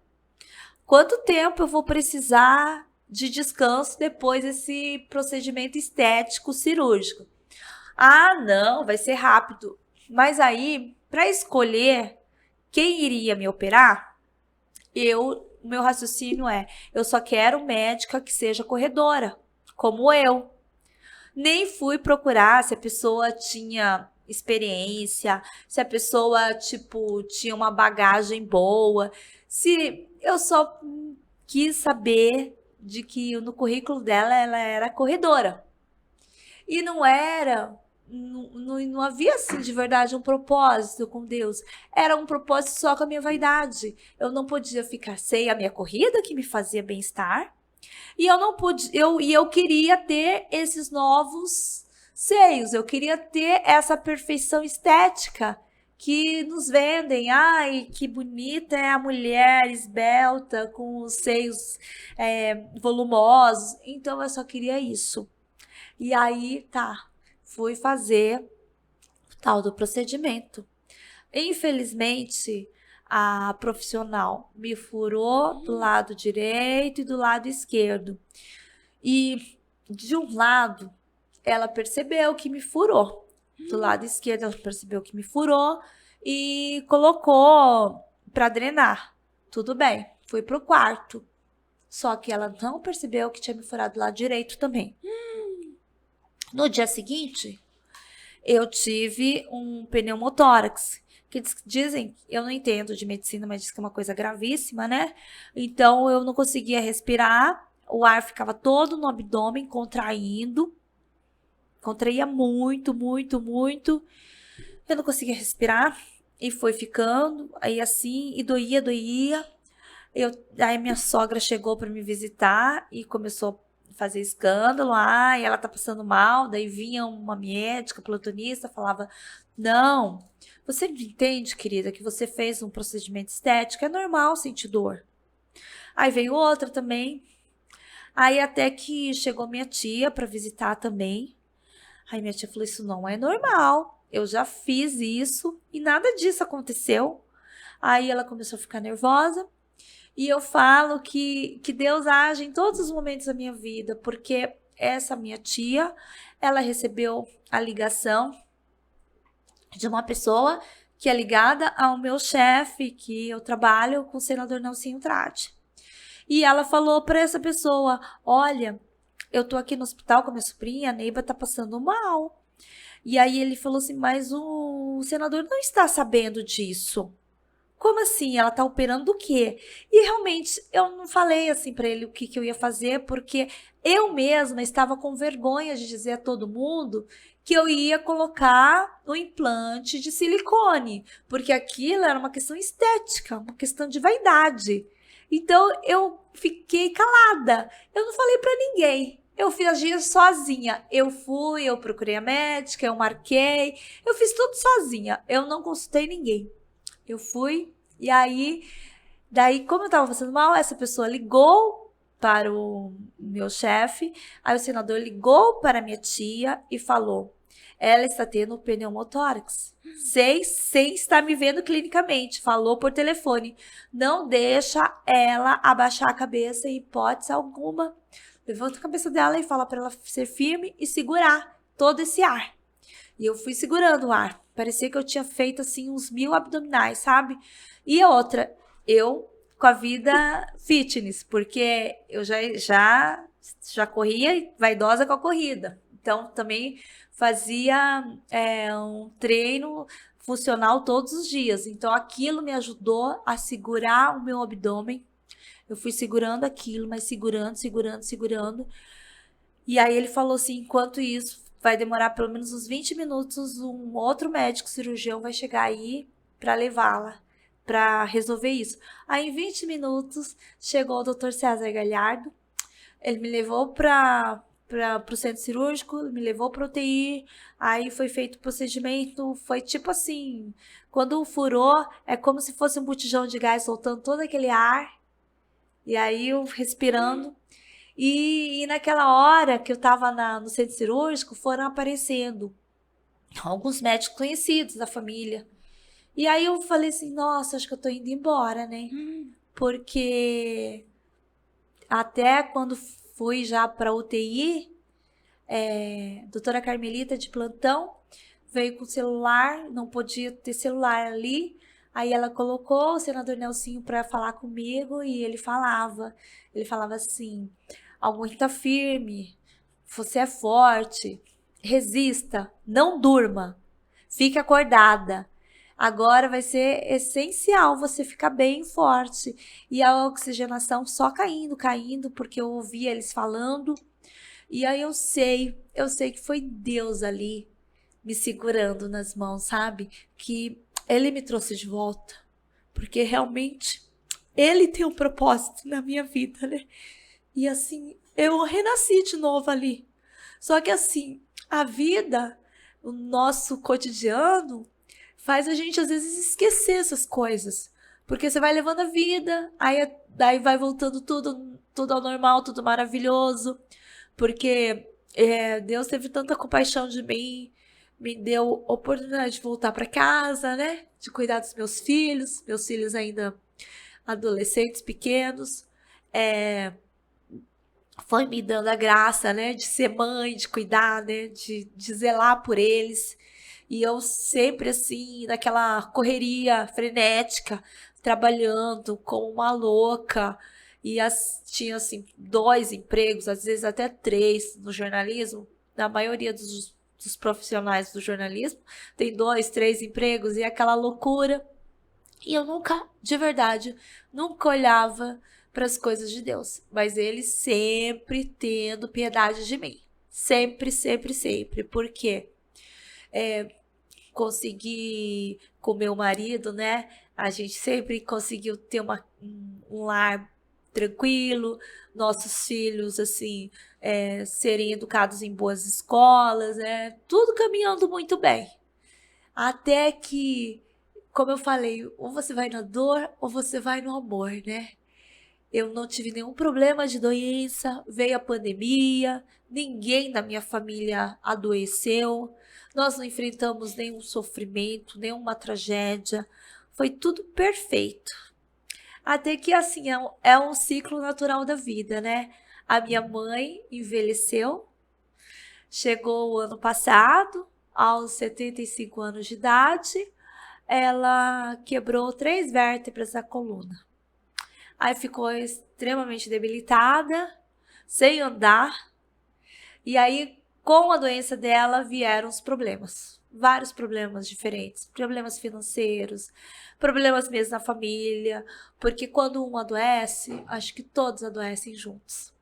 Quanto tempo eu vou precisar de descanso depois desse procedimento estético cirúrgico? Não, vai ser rápido. Mas aí, para escolher quem iria me operar, o meu raciocínio eu só quero médica que seja corredora, como eu. Nem fui procurar se a pessoa tinha experiência, se a pessoa, tinha uma bagagem boa, se eu só quis saber de que no currículo dela ela era corredora. E não era não havia, assim, de verdade, um propósito com Deus. Era um propósito só com a minha vaidade. Eu não podia ficar sem a minha corrida, que me fazia bem-estar. E eu não pude, eu queria ter esses novos seios. Eu queria ter essa perfeição estética que nos vendem. Ai, que bonita é a mulher esbelta, com os seios volumosos. Então, eu só queria isso. E aí, fui fazer o tal do procedimento. Infelizmente, a profissional me furou do lado direito e do lado esquerdo. E de um lado, ela percebeu que me furou. Do lado esquerdo, ela percebeu que me furou e colocou para drenar. Tudo bem, fui pro quarto. Só que ela não percebeu que tinha me furado do lado direito também. No dia seguinte, eu tive um pneumotórax, que dizem, eu não entendo de medicina, mas diz que é uma coisa gravíssima, né? Então, eu não conseguia respirar, o ar ficava todo no abdômen, contraía muito, muito, muito. Eu não conseguia respirar e foi ficando, aí assim, e doía. Aí minha sogra chegou para me visitar e começou fazer escândalo, e ela tá passando mal, daí vinha uma médica, plantonista, falava, não, você não entende, querida, que você fez um procedimento estético, é normal sentir dor. Aí veio outra também, aí até que chegou minha tia para visitar também, aí minha tia falou, isso não é normal, eu já fiz isso e nada disso aconteceu. Aí ela começou a ficar nervosa, e eu falo que Deus age em todos os momentos da minha vida, porque essa minha tia, ela recebeu a ligação de uma pessoa que é ligada ao meu chefe, que eu trabalho com o senador Nelsinho Trati. E ela falou para essa pessoa, olha, eu tô aqui no hospital com a minha sobrinha, a Neiva tá passando mal. E aí ele falou assim, mas o senador não está sabendo disso. Como assim? Ela tá operando o quê? E realmente eu não falei assim para ele o que eu ia fazer, porque eu mesma estava com vergonha de dizer a todo mundo que eu ia colocar um implante de silicone, porque aquilo era uma questão estética, uma questão de vaidade. Então eu fiquei calada. Eu não falei para ninguém. Eu agia sozinha. Eu procurei a médica, eu marquei, eu fiz tudo sozinha. Eu não consultei ninguém. Eu fui, e aí, daí, como eu tava passando mal, essa pessoa ligou para o meu chefe, aí o senador ligou para a minha tia e falou, ela está tendo pneumotórax, sem estar me vendo clinicamente, falou por telefone, não deixa ela abaixar a cabeça em hipótese alguma, levanta a cabeça dela e fala para ela ser firme e segurar todo esse ar. E eu fui segurando o ar. Parecia que eu tinha feito, assim, uns 1000 abdominais, sabe? E outra, eu com a vida fitness, porque eu já corria vaidosa com a corrida. Então, também fazia um treino funcional todos os dias. Então, aquilo me ajudou a segurar o meu abdômen. Eu fui segurando aquilo, mas segurando. E aí ele falou assim, enquanto isso, vai demorar pelo menos uns 20 minutos, um outro médico cirurgião vai chegar aí para levá-la, para resolver isso. Aí em 20 minutos chegou o Dr. César Galhardo, ele me levou para o centro cirúrgico, me levou para UTI, aí foi feito o procedimento, foi tipo assim, quando furou, é como se fosse um botijão de gás soltando todo aquele ar, e aí eu respirando. E naquela hora que eu estava no centro cirúrgico, foram aparecendo alguns médicos conhecidos da família. E aí eu falei assim, nossa, acho que eu tô indo embora, né? Porque até quando fui já para UTI, doutora Carmelita de plantão veio com o celular, não podia ter celular ali. Aí ela colocou o senador Nelsinho para falar comigo e ele falava assim, aguenta firme, você é forte, resista, não durma, fique acordada. Agora vai ser essencial você ficar bem forte. E a oxigenação só caindo, porque eu ouvia eles falando. E aí eu sei que foi Deus ali me segurando nas mãos, sabe? Que ele me trouxe de volta, porque realmente ele tem um propósito na minha vida, né? E assim, eu renasci de novo ali. Só que assim, a vida, o nosso cotidiano, faz a gente às vezes esquecer essas coisas. Porque você vai levando a vida, daí vai voltando tudo ao normal, tudo maravilhoso. Porque Deus teve tanta compaixão de mim, me deu oportunidade de voltar para casa, né? De cuidar dos meus filhos ainda adolescentes, pequenos. Foi me dando a graça, né? De ser mãe, de cuidar, né? De zelar por eles. E eu sempre assim, naquela correria frenética, trabalhando como uma louca. E tinha assim 2 empregos, às vezes até 3 no jornalismo. Na maioria dos profissionais do jornalismo tem 2, 3 empregos e aquela loucura. E eu nunca, de verdade, nunca olhava para as coisas de Deus. Mas ele sempre tendo piedade de mim. Sempre, sempre, sempre. Porque consegui com meu marido, né? A gente sempre conseguiu ter um lar tranquilo, nossos filhos, assim, serem educados em boas escolas, né? Tudo caminhando muito bem. Até que, como eu falei, ou você vai na dor ou você vai no amor, né? Eu não tive nenhum problema de doença, veio a pandemia, ninguém da minha família adoeceu, nós não enfrentamos nenhum sofrimento, nenhuma tragédia, foi tudo perfeito. Até que assim, é um ciclo natural da vida, né? A minha mãe envelheceu, chegou o ano passado, aos 75 anos de idade, ela quebrou 3 vértebras da coluna. Aí ficou extremamente debilitada, sem andar. E aí, com a doença dela, vieram os problemas. Vários problemas diferentes. Problemas financeiros, problemas mesmo na família. Porque quando um adoece, acho que todos adoecem juntos.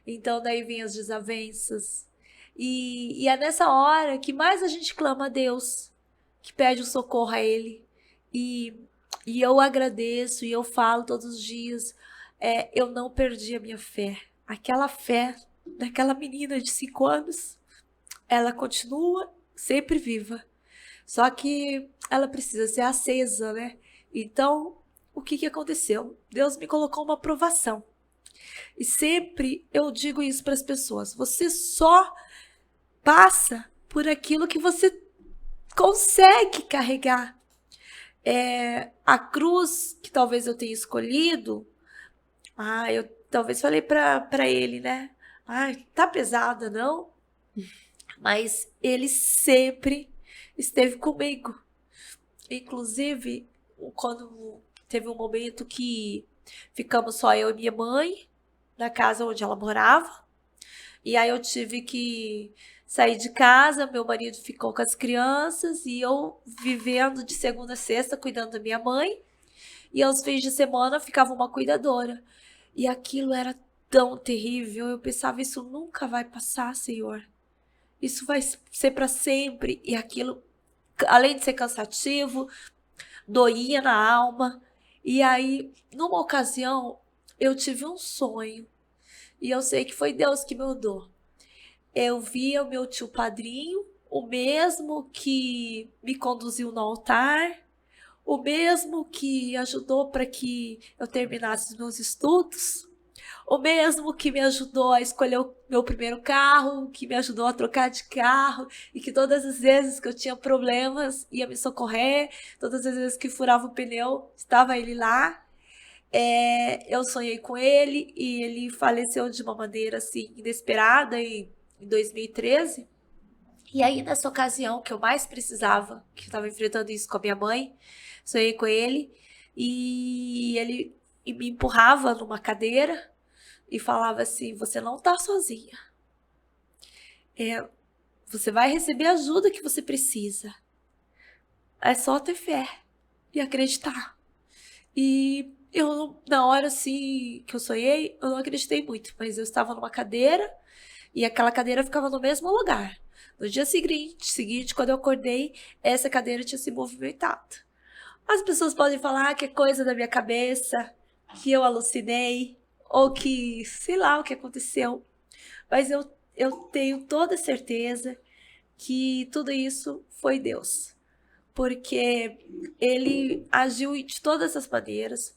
Então, daí vem as desavenças. E é nessa hora que mais a gente clama a Deus, que pede o socorro a Ele. E eu agradeço e eu falo todos os dias, eu não perdi a minha fé. Aquela fé daquela menina de 5 anos, ela continua sempre viva. Só que ela precisa ser acesa, né? Então, o que aconteceu? Deus me colocou uma provação. E sempre eu digo isso para as pessoas. Você só passa por aquilo que você consegue carregar. A cruz que talvez eu tenha escolhido, eu talvez falei para ele, né? Tá pesada, não? Mas ele sempre esteve comigo. Inclusive, quando teve um momento que ficamos só eu e minha mãe na casa onde ela morava, e aí eu tive que sair de casa, meu marido ficou com as crianças e eu vivendo de segunda a sexta cuidando da minha mãe. E aos fins de semana ficava uma cuidadora. E aquilo era tão terrível. Eu pensava, isso nunca vai passar, Senhor. Isso vai ser para sempre. E aquilo, além de ser cansativo, doía na alma. E aí, numa ocasião, eu tive um sonho. E eu sei que foi Deus que me mudou. Eu via o meu tio padrinho, o mesmo que me conduziu no altar, o mesmo que ajudou para que eu terminasse os meus estudos, o mesmo que me ajudou a escolher o meu primeiro carro, que me ajudou a trocar de carro, e que todas as vezes que eu tinha problemas ia me socorrer, todas as vezes que furava o pneu, estava ele lá. Eu sonhei com ele e ele faleceu de uma maneira assim inesperada em 2013. E aí, nessa ocasião que eu mais precisava, que eu estava enfrentando isso com a minha mãe, sonhei com ele e ele me empurrava numa cadeira e falava assim: você não tá sozinha. Você vai receber a ajuda que você precisa. É só ter fé e acreditar. E eu, na hora assim que eu sonhei, eu não acreditei muito, mas eu estava numa cadeira e aquela cadeira ficava no mesmo lugar. No dia seguinte, quando eu acordei, essa cadeira tinha se movimentado. As pessoas podem falar que é coisa da minha cabeça, que eu alucinei, ou que sei lá o que aconteceu. Mas eu tenho toda certeza que tudo isso foi Deus. Porque ele agiu de todas as maneiras.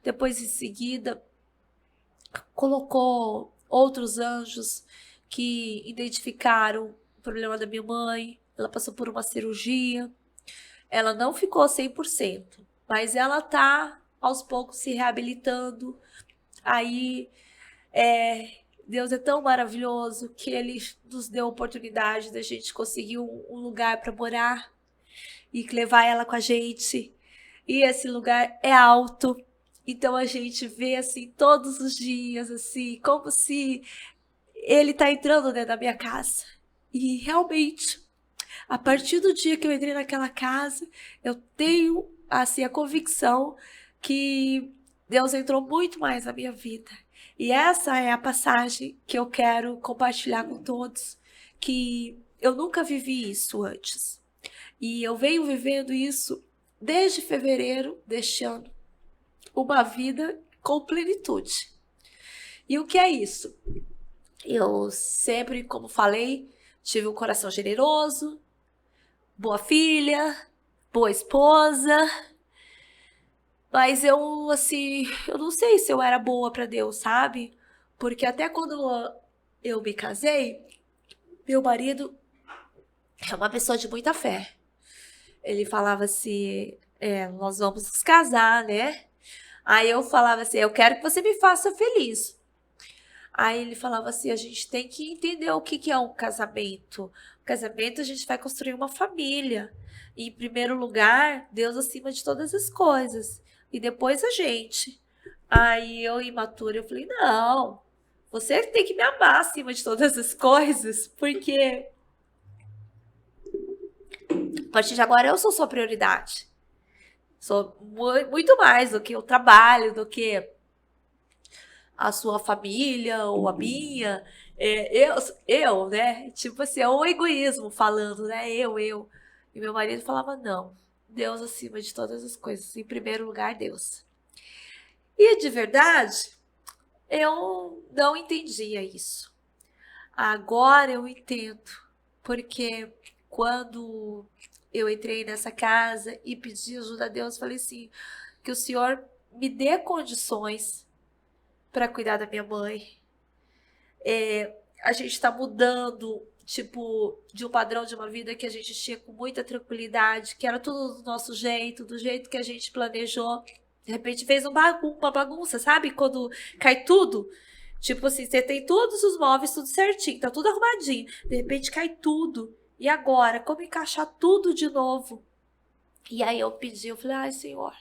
Depois, em seguida, colocou outros anjos que identificaram o problema da minha mãe. Ela passou por uma cirurgia. Ela não ficou 100%, mas ela tá aos poucos se reabilitando. Aí, Deus é tão maravilhoso que ele nos deu a oportunidade da gente conseguir um lugar para morar e levar ela com a gente. E esse lugar é alto. Então a gente vê assim todos os dias, assim, como se ele tá entrando dentro da minha casa. E realmente, a partir do dia que eu entrei naquela casa, eu tenho assim a convicção que Deus entrou muito mais na minha vida. E essa é a passagem que eu quero compartilhar com todos, que eu nunca vivi isso antes. E eu venho vivendo isso desde fevereiro deste ano. Uma vida com plenitude. E o que é isso? Eu sempre, como falei, tive um coração generoso, boa filha, boa esposa, mas eu, assim, eu não sei se eu era boa para Deus, sabe? Porque até quando eu me casei, meu marido é uma pessoa de muita fé. Ele falava assim, nós vamos nos casar, né? Aí eu falava assim, eu quero que você me faça feliz. Aí ele falava assim, a gente tem que entender o que é um casamento. O casamento a gente vai construir uma família. E, em primeiro lugar, Deus acima de todas as coisas. E depois a gente. Aí eu, imatura, eu falei, não, você tem que me amar acima de todas as coisas, porque a partir de agora eu sou sua prioridade. Sou muito mais do que o trabalho, do que a sua família ou a minha. Né? Tipo assim, é o egoísmo falando, né? Eu. E meu marido falava, não, Deus acima de todas as coisas. Em primeiro lugar, Deus. E de verdade, eu não entendia isso. Agora eu entendo. Porque quando eu entrei nessa casa e pedi ajuda a Deus, falei assim, que o Senhor me dê condições para cuidar da minha mãe. A gente está mudando, tipo, de um padrão de uma vida que a gente tinha com muita tranquilidade, que era tudo do nosso jeito, do jeito que a gente planejou. De repente fez uma bagunça, sabe? Quando cai tudo. Tipo assim, você tem todos os móveis, tudo certinho, tá tudo arrumadinho. De repente cai tudo. E agora, como encaixar tudo de novo? E aí eu pedi, eu falei, ai Senhor,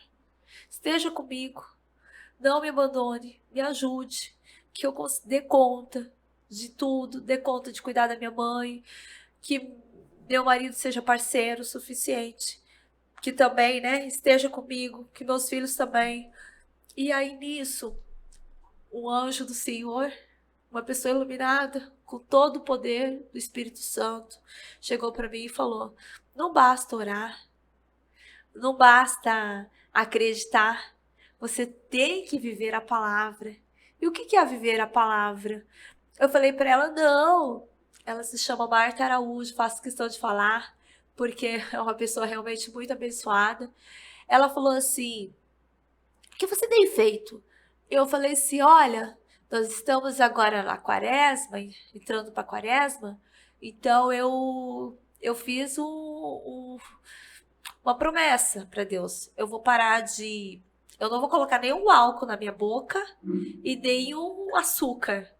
esteja comigo, não me abandone, me ajude, que eu dê conta de tudo, dê conta de cuidar da minha mãe, que meu marido seja parceiro o suficiente, que também, né, esteja comigo, que meus filhos também. E aí nisso, um anjo do Senhor, uma pessoa iluminada, com todo o poder do Espírito Santo, chegou para mim e falou, não basta orar, não basta acreditar, você tem que viver a palavra. E o que é viver a palavra? Eu falei para ela, não. Ela se chama Marta Araújo, faço questão de falar, porque é uma pessoa realmente muito abençoada. Ela falou assim, o que você tem feito? Eu falei assim, olha, nós estamos agora na quaresma, entrando para a quaresma, então eu fiz uma promessa para Deus. Eu vou parar de... Eu não vou colocar nenhum álcool na minha boca e nenhum açúcar.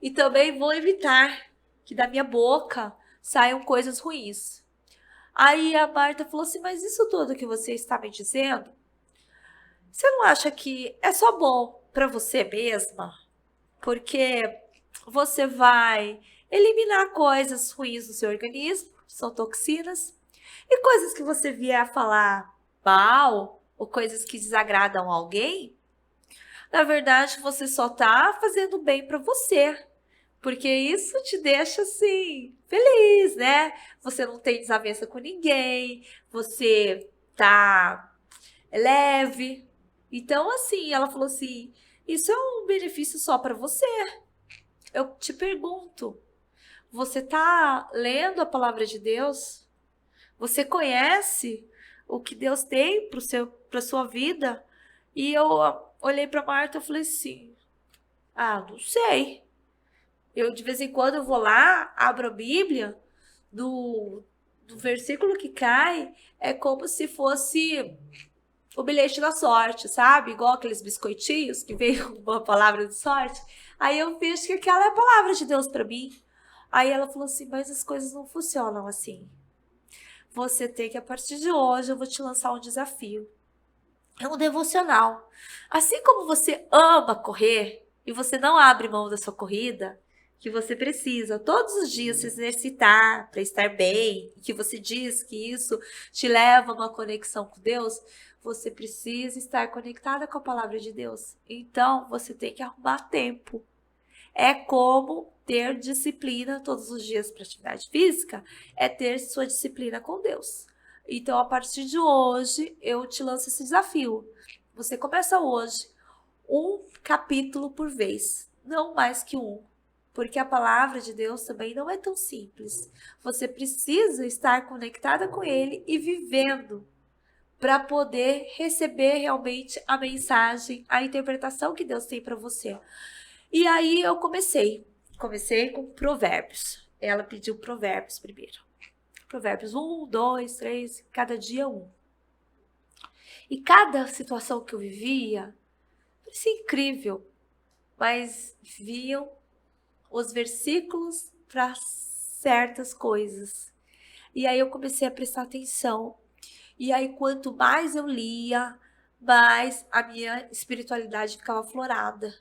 E também vou evitar que da minha boca saiam coisas ruins. Aí a Marta falou assim, mas isso tudo que você está me dizendo, você não acha que é só bom para você mesma? Porque você vai eliminar coisas ruins do seu organismo, que são toxinas, e coisas que você vier a falar mal, ou coisas que desagradam alguém, na verdade você só está fazendo bem para você. Porque isso te deixa assim, feliz, né? Você não tem desavença com ninguém, você tá leve. Então, assim, ela falou assim: isso é um benefício só para você. Eu te pergunto, você tá lendo a palavra de Deus? Você conhece o que Deus tem para sua vida? E eu olhei para Marta e falei assim: ah, não sei. Eu, de vez em quando, eu vou lá, abro a Bíblia, do versículo que cai, é como se fosse o bilhete da sorte, sabe? Igual aqueles biscoitinhos que veio uma palavra de sorte. Aí eu vejo que aquela é a palavra de Deus para mim. Aí ela falou assim, mas as coisas não funcionam assim. Você tem que, a partir de hoje, eu vou te lançar um desafio. É um devocional. Assim como você ama correr e você não abre mão da sua corrida, que você precisa todos os dias se exercitar para estar bem, que você diz que isso te leva a uma conexão com Deus, você precisa estar conectada com a palavra de Deus. Então, você tem que arrumar tempo. É como ter disciplina todos os dias para atividade física, é ter sua disciplina com Deus. Então, a partir de hoje, eu te lanço esse desafio. Você começa hoje um capítulo por vez, não mais que um. Porque a palavra de Deus também não é tão simples. Você precisa estar conectada com Ele e vivendo para poder receber realmente a mensagem, a interpretação que Deus tem para você. E aí eu comecei com Provérbios. Ela pediu Provérbios primeiro. Provérbios 1, 2, 3, cada dia um. E cada situação que eu vivia parecia incrível, mas viam os versículos para certas coisas. E aí eu comecei a prestar atenção. E aí quanto mais eu lia, mais a minha espiritualidade ficava aflorada.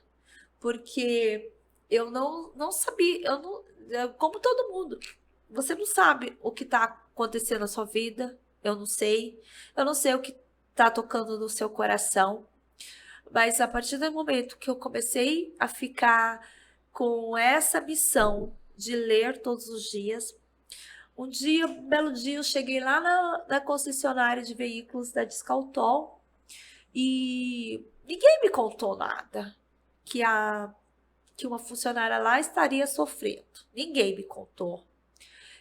Porque eu não sabia, como todo mundo, você não sabe o que está acontecendo na sua vida, eu não sei o que está tocando no seu coração, mas a partir do momento que eu comecei a ficar com essa missão de ler todos os dias, um belo dia, eu cheguei lá na concessionária de veículos da Discauton e ninguém me contou nada que uma funcionária lá estaria sofrendo. Ninguém me contou.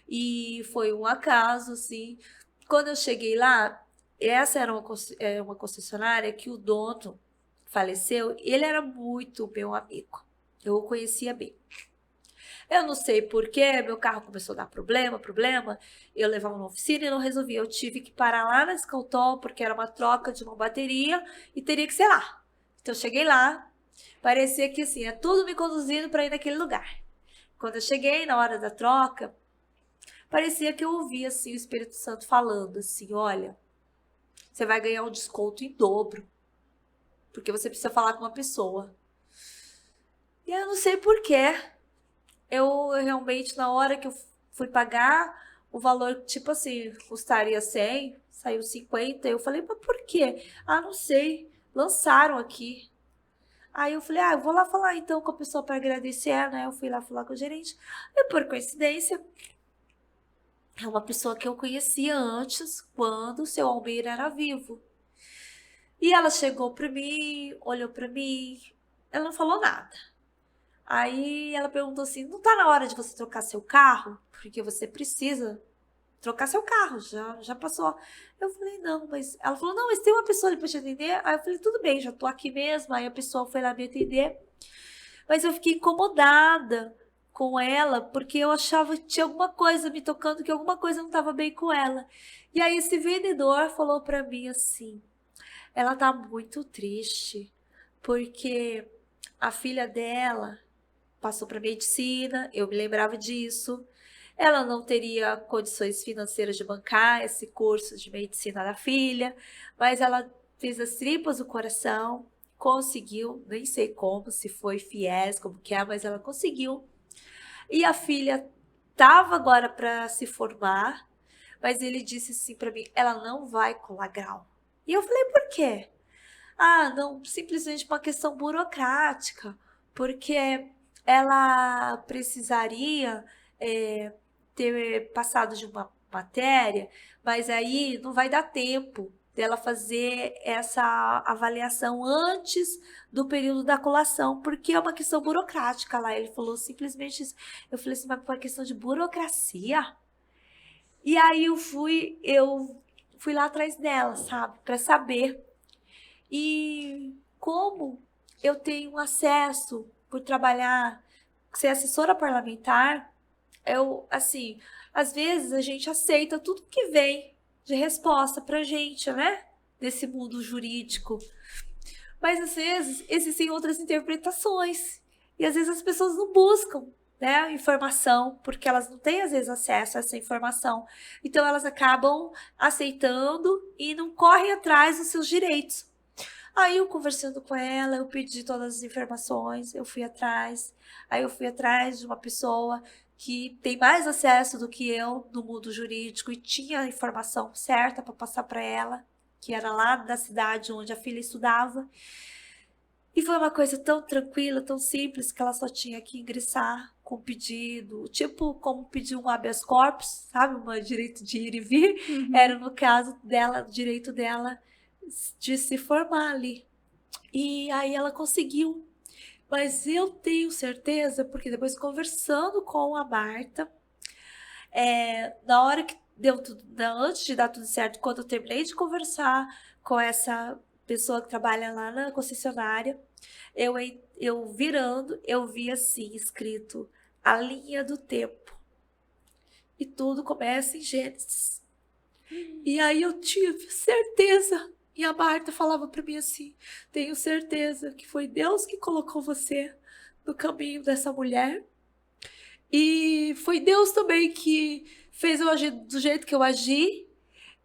E foi um acaso, assim. Quando eu cheguei lá, essa era uma concessionária que o dono faleceu. Ele era muito meu amigo. Eu o conhecia bem. Eu não sei porquê, meu carro começou a dar problema. Eu levava na oficina e não resolvia. Eu tive que parar lá na Escalton, porque era uma troca de uma bateria e teria que ser lá. Então eu cheguei lá, parecia que assim, é tudo me conduzindo para ir naquele lugar. Quando eu cheguei na hora da troca, parecia que eu ouvia assim, o Espírito Santo falando assim, olha, você vai ganhar um desconto em dobro, porque você precisa falar com uma pessoa. E eu não sei porquê. Eu realmente, na hora que eu fui pagar, o valor, tipo assim, custaria 100, saiu 50. Eu falei, mas por quê? Ah, não sei, lançaram aqui. Aí eu falei, eu vou lá falar então com a pessoa para agradecer, né? Eu fui lá falar com o gerente. E por coincidência, é uma pessoa que eu conhecia antes, quando o seu Almir era vivo. E ela chegou para mim, olhou para mim, ela não falou nada. Aí ela perguntou assim, não tá na hora de você trocar seu carro? Porque você precisa trocar seu carro, já passou. Eu falei, não, mas... Ela falou, não, mas tem uma pessoa ali pra te atender. Aí eu falei, tudo bem, já tô aqui mesmo. Aí a pessoa foi lá me atender. Mas eu fiquei incomodada com ela, porque eu achava que tinha alguma coisa me tocando, que alguma coisa não estava bem com ela. E aí esse vendedor falou para mim assim, ela tá muito triste, porque a filha dela passou para medicina, eu me lembrava disso. Ela não teria condições financeiras de bancar esse curso de medicina da filha, mas ela fez as tripas do coração, conseguiu, nem sei como, se foi fiéis, como que é, mas ela conseguiu. E a filha estava agora para se formar, mas ele disse assim para mim, ela não vai colar grau. E eu falei, por quê? Ah, não, simplesmente uma questão burocrática, porque ela precisaria ter passado de uma matéria, mas aí não vai dar tempo dela fazer essa avaliação antes do período da colação, porque é uma questão burocrática lá. Ele falou simplesmente isso. Eu falei assim, mas por uma questão de burocracia? E aí eu fui lá atrás dela, sabe, para saber. E como eu tenho acesso por trabalhar, ser assessora parlamentar, eu, assim, às vezes a gente aceita tudo que vem de resposta pra gente, né? Desse mundo jurídico. Mas às vezes existem outras interpretações. E às vezes as pessoas não buscam, né, informação, porque elas não têm às vezes acesso a essa informação. Então elas acabam aceitando e não correm atrás dos seus direitos. Aí eu conversando com ela, eu pedi todas as informações, eu fui atrás. Aí eu fui atrás de uma pessoa que tem mais acesso do que eu no mundo jurídico e tinha a informação certa para passar para ela, que era lá da cidade onde a filha estudava. E foi uma coisa tão tranquila, tão simples, que ela só tinha que ingressar com pedido, tipo como pedir um habeas corpus, sabe? Um direito de ir e vir. Era no caso dela, o direito dela de se formar ali. E aí ela conseguiu. Mas eu tenho certeza, porque depois conversando com a Marta, na hora que deu tudo, antes de dar tudo certo, quando eu terminei de conversar com essa pessoa que trabalha lá na concessionária, eu virando, eu vi assim, escrito, a linha do tempo. E tudo começa em Gênesis. E aí eu tive certeza. E a Marta falava para mim assim, tenho certeza que foi Deus que colocou você no caminho dessa mulher. E foi Deus também que fez eu agir do jeito que eu agi.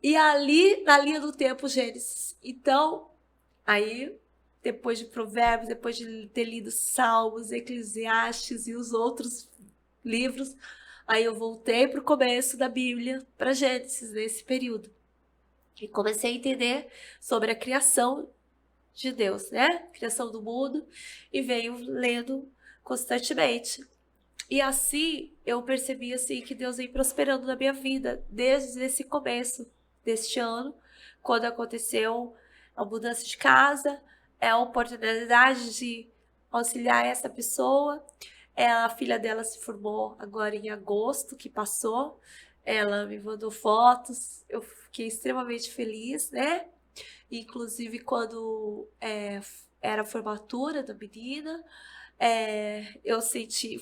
E ali, na linha do tempo, Gênesis. Então, aí, depois de Provérbios, depois de ter lido Salmos, Eclesiastes e os outros livros, aí eu voltei para o começo da Bíblia, para Gênesis, nesse período. E comecei a entender sobre a criação de Deus, né? Criação do mundo, e venho lendo constantemente. E assim, eu percebi assim que Deus vem prosperando na minha vida, desde esse começo deste ano, quando aconteceu a mudança de casa, a oportunidade de auxiliar essa pessoa. A filha dela se formou agora em agosto, que passou. Ela me mandou fotos, eu fiquei extremamente feliz, né? Inclusive, quando era a formatura da menina, eu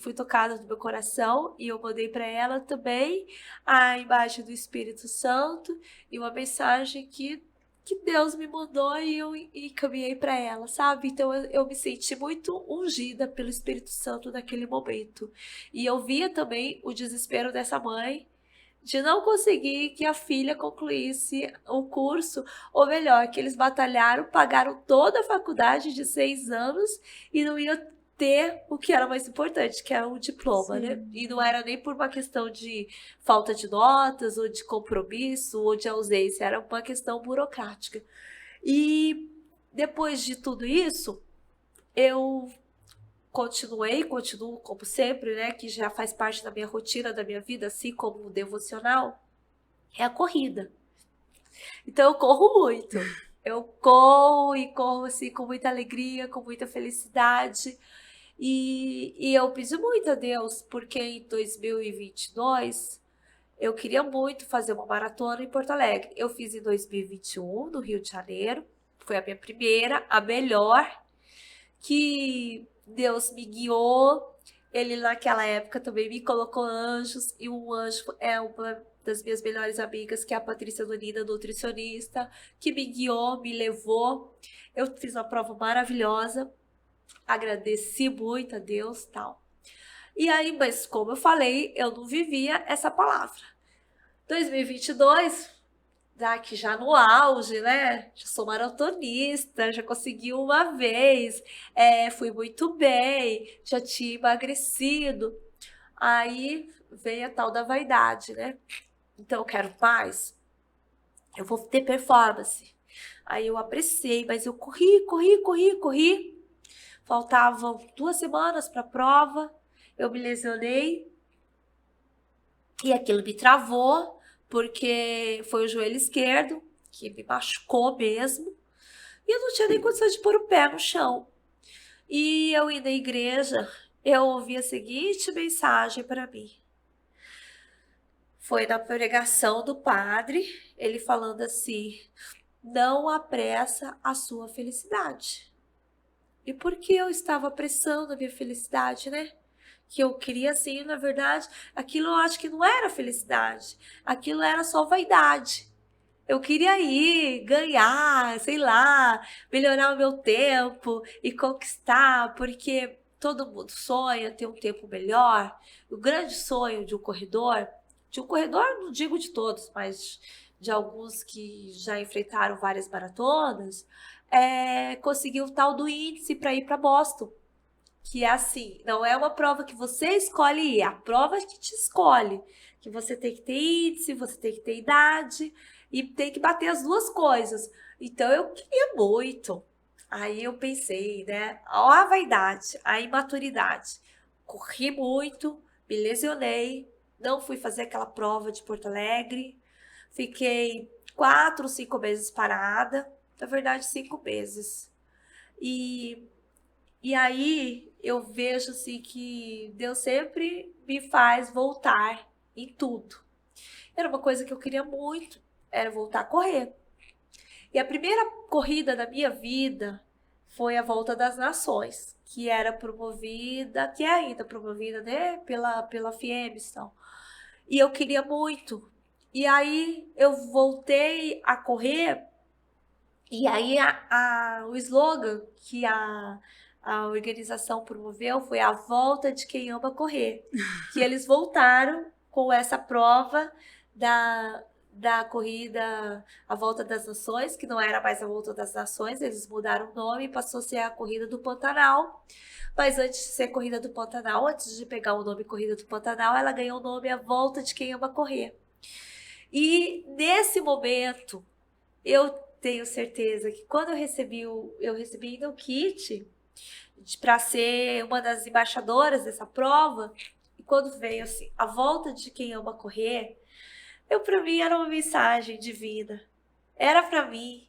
fui tocada no meu coração e eu mandei para ela também a imagem do Espírito Santo e uma mensagem que Deus me mandou e eu encaminhei para ela, sabe? Então eu me senti muito ungida pelo Espírito Santo naquele momento. E eu via também o desespero dessa mãe de não conseguir que a filha concluísse o curso, ou melhor, que eles batalharam, pagaram toda a faculdade de 6 anos e não ia ter o que era mais importante, que era um diploma, né? E não era nem por uma questão de falta de notas, ou de compromisso, ou de ausência, era uma questão burocrática. E depois de tudo isso, eu continuo como sempre, né, que já faz parte da minha rotina, da minha vida, assim como o devocional, é a corrida. Então eu corro muito. Eu corro e corro assim com muita alegria, com muita felicidade. E eu pedi muito a Deus, porque em 2022 eu queria muito fazer uma maratona em Porto Alegre. Eu fiz em 2021, no Rio de Janeiro. Foi a minha primeira, a melhor, que Deus me guiou. Ele naquela época também me colocou anjos, e um anjo é uma das minhas melhores amigas, que é a Patrícia Donina, nutricionista, que me guiou, me levou. Eu fiz uma prova maravilhosa, agradeci muito a Deus, tal. E aí, mas como eu falei, eu não vivia essa palavra. 2022, que já no auge, né? Já sou maratonista, já consegui uma vez, fui muito bem, já tinha emagrecido. Aí veio a tal da vaidade, né? Então eu quero mais, eu vou ter performance. Aí eu apreciei, mas eu corri. faltavam 2 semanas para a prova, eu me lesionei e aquilo me travou, porque foi o joelho esquerdo que me machucou mesmo, e eu não tinha nem condições de pôr o pé no chão. E eu indo à igreja, eu ouvi a seguinte mensagem para mim. Foi na pregação do padre, ele falando assim: não apressa a sua felicidade. E por que eu estava apressando a minha felicidade, né? Que eu queria, assim, na verdade, aquilo eu acho que não era felicidade. Aquilo era só vaidade. Eu queria ir, ganhar, sei lá, melhorar o meu tempo e conquistar, porque todo mundo sonha ter um tempo melhor. O grande sonho de um corredor, não digo de todos, mas de alguns que já enfrentaram várias maratonas, é conseguir o tal do índice para ir para Boston. Que é assim, não é uma prova que você escolhe ir, é a prova que te escolhe. Que você tem que ter índice, você tem que ter idade e tem que bater as duas coisas. Então eu queria muito. Aí eu pensei, né? Ó a vaidade, a imaturidade. Corri muito, me lesionei, não fui fazer aquela prova de Porto Alegre. Fiquei 4 ou 5 meses parada. Na verdade, 5 meses. E aí eu vejo assim que Deus sempre me faz voltar em tudo. Era uma coisa que eu queria muito, era voltar a correr. E a primeira corrida da minha vida foi a Volta das Nações, que era promovida, que é ainda promovida, né, pela FIEMS. E eu queria muito. E aí eu voltei a correr, e aí o slogan que a organização promoveu foi a volta de quem ama correr. Que eles voltaram com essa prova da corrida A Volta das Nações, que não era mais a Volta das Nações, eles mudaram o nome e passou a ser a Corrida do Pantanal. Mas antes de ser Corrida do Pantanal, antes de pegar o nome Corrida do Pantanal, ela ganhou o nome A Volta de Quem Ama Correr. E nesse momento, eu tenho certeza que quando eu recebi ainda o kit para ser uma das embaixadoras dessa prova, e quando veio assim, a volta de quem ama correr, para mim era uma mensagem divina. Era para mim,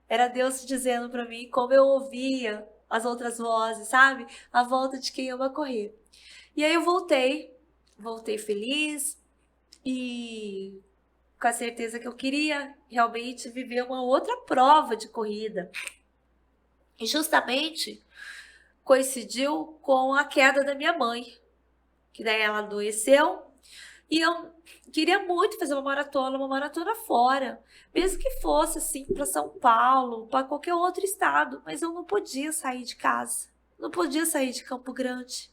era Deus dizendo para mim como eu ouvia as outras vozes, sabe? A volta de quem ama correr. E aí eu voltei feliz e com a certeza que eu queria realmente viver uma outra prova de corrida. E justamente coincidiu com a queda da minha mãe, que daí ela adoeceu, e eu queria muito fazer uma maratona fora, mesmo que fosse assim para São Paulo, para qualquer outro estado, mas eu não podia sair de casa, não podia sair de Campo Grande.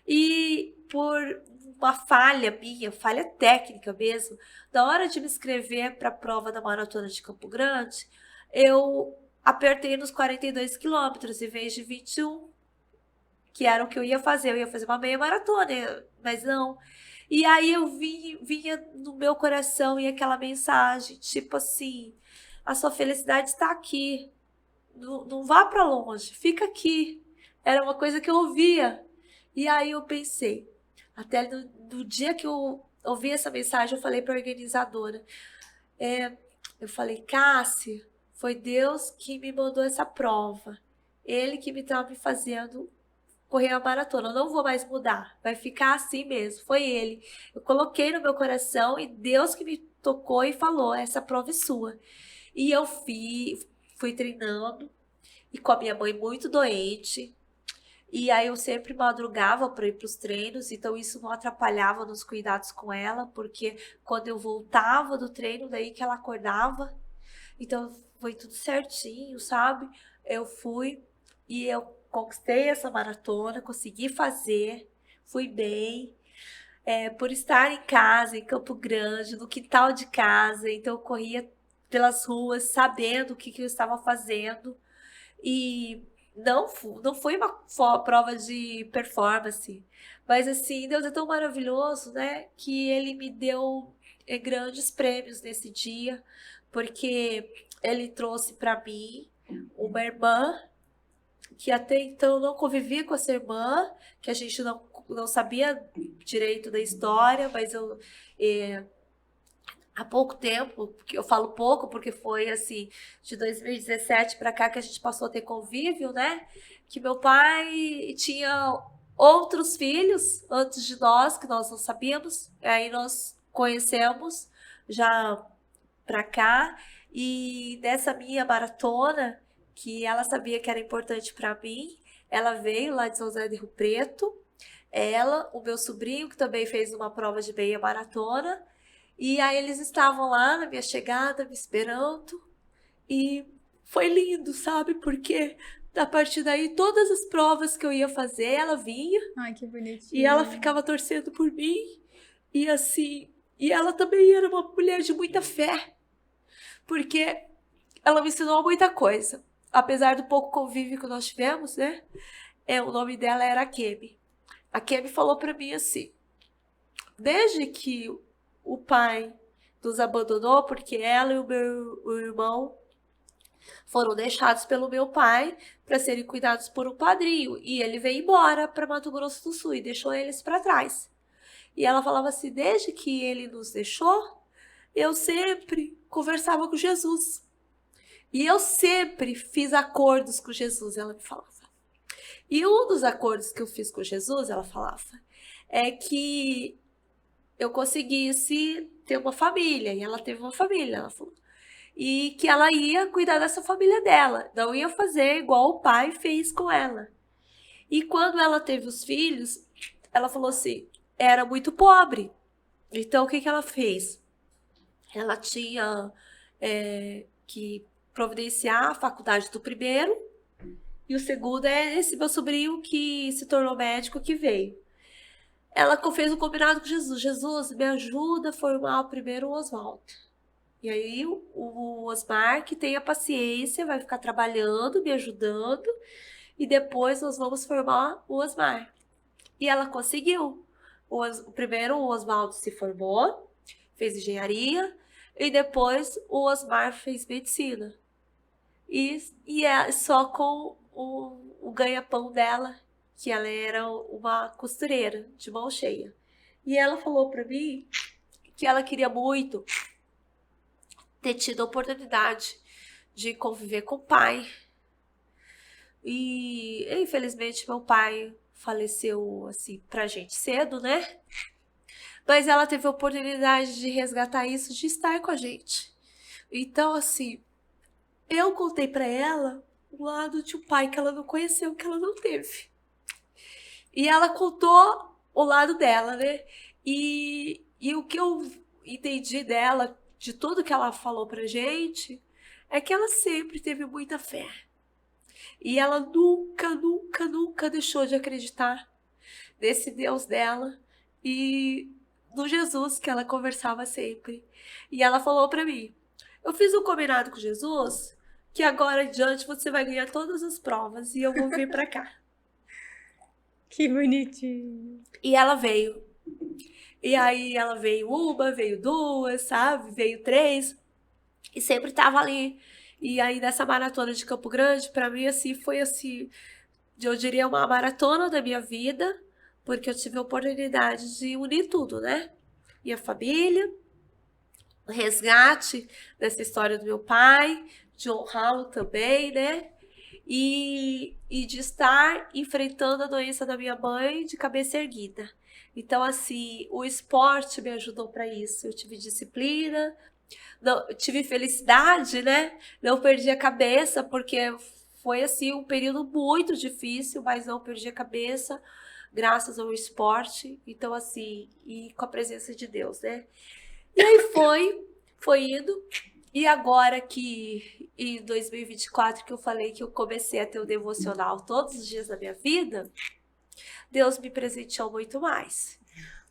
E por uma falha minha, falha técnica mesmo, na hora de me inscrever para a prova da maratona de Campo Grande, eu apertei nos 42 quilômetros em vez de 21, que era o que eu ia fazer uma meia maratona, mas não. E aí eu vinha no meu coração e aquela mensagem, tipo assim, a sua felicidade está aqui, não vá para longe, fica aqui. Era uma coisa que eu ouvia. E aí eu pensei, até no dia que eu ouvi essa mensagem, eu falei para a organizadora, eu falei, Cássia, foi Deus que me mandou essa prova. Ele que me estava me fazendo correr a maratona. Eu não vou mais mudar. Vai ficar assim mesmo. Foi ele. Eu coloquei no meu coração e Deus que me tocou e falou, essa prova é sua. E eu fui treinando e com a minha mãe muito doente. E aí eu sempre madrugava para ir para os treinos, então isso não atrapalhava nos cuidados com ela, porque quando eu voltava do treino, daí que ela acordava. Então foi tudo certinho, sabe? Eu fui e eu conquistei essa maratona, consegui fazer, fui bem. Por estar em casa, em Campo Grande, no quintal de casa, então eu corria pelas ruas sabendo o que eu estava fazendo. E não foi uma prova de performance, mas assim, Deus é tão maravilhoso, né? Que Ele me deu grandes prêmios nesse dia, porque Ele trouxe para mim uma irmã que até então eu não convivia com essa irmã, que a gente não sabia direito da história, mas há pouco tempo, porque eu falo pouco porque foi assim, de 2017 para cá que a gente passou a ter convívio, né? Que meu pai tinha outros filhos antes de nós, que nós não sabíamos, aí nós conhecemos já para cá, e dessa minha maratona, que ela sabia que era importante para mim, ela veio lá de São José do Rio Preto, ela, o meu sobrinho, que também fez uma prova de meia maratona, e aí eles estavam lá na minha chegada, me esperando, e foi lindo, sabe? Porque a partir daí, todas as provas que eu ia fazer, ela vinha, Ai, que bonitinho. e ela ficava torcendo por mim, e assim, e ela também era uma mulher de muita fé, porque ela me ensinou muita coisa. Apesar do pouco convívio que nós tivemos, né? O nome dela era Kemi. A Kemi falou para mim assim, desde que o pai nos abandonou, porque ela e o irmão foram deixados pelo meu pai para serem cuidados por um padrinho, e ele veio embora para Mato Grosso do Sul e deixou eles para trás. E ela falava assim, desde que ele nos deixou, eu sempre conversava com Jesus. E eu sempre fiz acordos com Jesus, ela me falava. E um dos acordos que eu fiz com Jesus, ela falava, é que eu conseguisse ter uma família. E ela teve uma família, ela falou. E que ela ia cuidar dessa família dela. Não ia fazer igual o pai fez com ela. E quando ela teve os filhos, ela falou assim, era muito pobre. Então, o que ela fez? Ela tinha que providenciar a faculdade do primeiro, e o segundo é esse meu sobrinho que se tornou médico, que veio. Ela fez um combinado com Jesus. Jesus, me ajuda a formar primeiro o Oswaldo. E aí o Osmar, que tenha paciência, vai ficar trabalhando, me ajudando, e depois nós vamos formar o Osmar. E ela conseguiu. Primeiro o Oswaldo se formou, fez engenharia, e depois o Osmar fez medicina. E é só com o ganha-pão dela, que ela era uma costureira de mão cheia. E ela falou para mim que ela queria muito ter tido a oportunidade de conviver com o pai. E infelizmente meu pai faleceu assim pra gente cedo, né? Mas ela teve a oportunidade de resgatar isso, de estar com a gente. Então, assim, eu contei pra ela o lado de um pai que ela não conheceu, que ela não teve. E ela contou o lado dela, né? E o que eu entendi dela, de tudo que ela falou pra gente, é que ela sempre teve muita fé. E ela nunca, nunca, nunca deixou de acreditar nesse Deus dela e no Jesus que ela conversava sempre. E ela falou pra mim, eu fiz um combinado com Jesus que agora em diante você vai ganhar todas as provas e eu vou vir pra cá. Que bonitinho. E ela veio. E aí ela veio uma, veio duas, sabe? Veio três. E sempre tava ali. E aí nessa maratona de Campo Grande, pra mim, assim, foi assim, eu diria uma maratona da minha vida, porque eu tive a oportunidade de unir tudo, né? Minha família, o resgate dessa história do meu pai, de honrá-lo também, né? E de estar enfrentando a doença da minha mãe de cabeça erguida. Então, assim, o esporte me ajudou para isso. Eu tive disciplina, não, tive felicidade, né? Não perdi a cabeça, porque foi, assim, um período muito difícil, mas não perdi a cabeça, graças ao esporte. Então, assim, e com a presença de Deus, né? E aí foi indo. E agora que em 2024 que eu falei que eu comecei a ter o devocional todos os dias da minha vida, Deus me presenteou muito mais.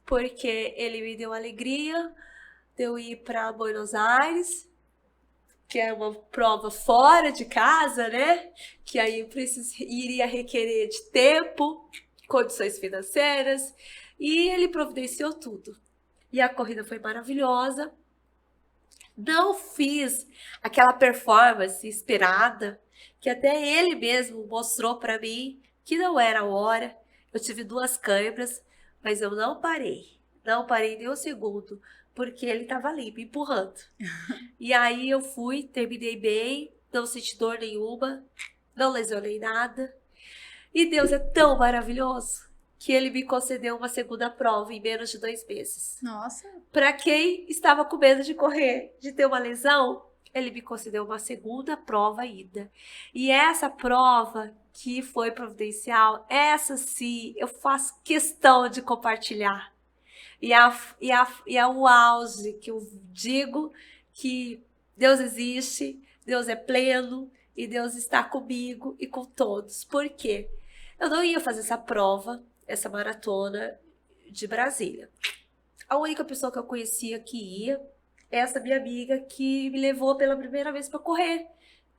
Porque Ele me deu alegria de eu ir para Buenos Aires, que é uma prova fora de casa, né? Que aí iria requerer de tempo, condições financeiras, e Ele providenciou tudo. E a corrida foi maravilhosa. Não fiz aquela performance esperada, que até ele mesmo mostrou para mim que não era a hora. Eu tive 2 câimbras, mas eu não parei. Não parei nem um segundo, porque ele estava ali me empurrando. E aí eu fui, terminei bem, não senti dor nenhuma, não lesionei nada. E Deus é tão maravilhoso que ele me concedeu uma segunda prova em menos de 2 meses. Nossa. Para quem estava com medo de correr, de ter uma lesão, ele me concedeu uma segunda prova ida. E essa prova que foi providencial, essa sim, eu faço questão de compartilhar. E é o auge que eu digo que Deus existe, Deus é pleno e Deus está comigo e com todos. Por quê? Eu não ia fazer essa prova, essa maratona de Brasília. A única pessoa que eu conhecia que ia é essa minha amiga que me levou pela primeira vez para correr,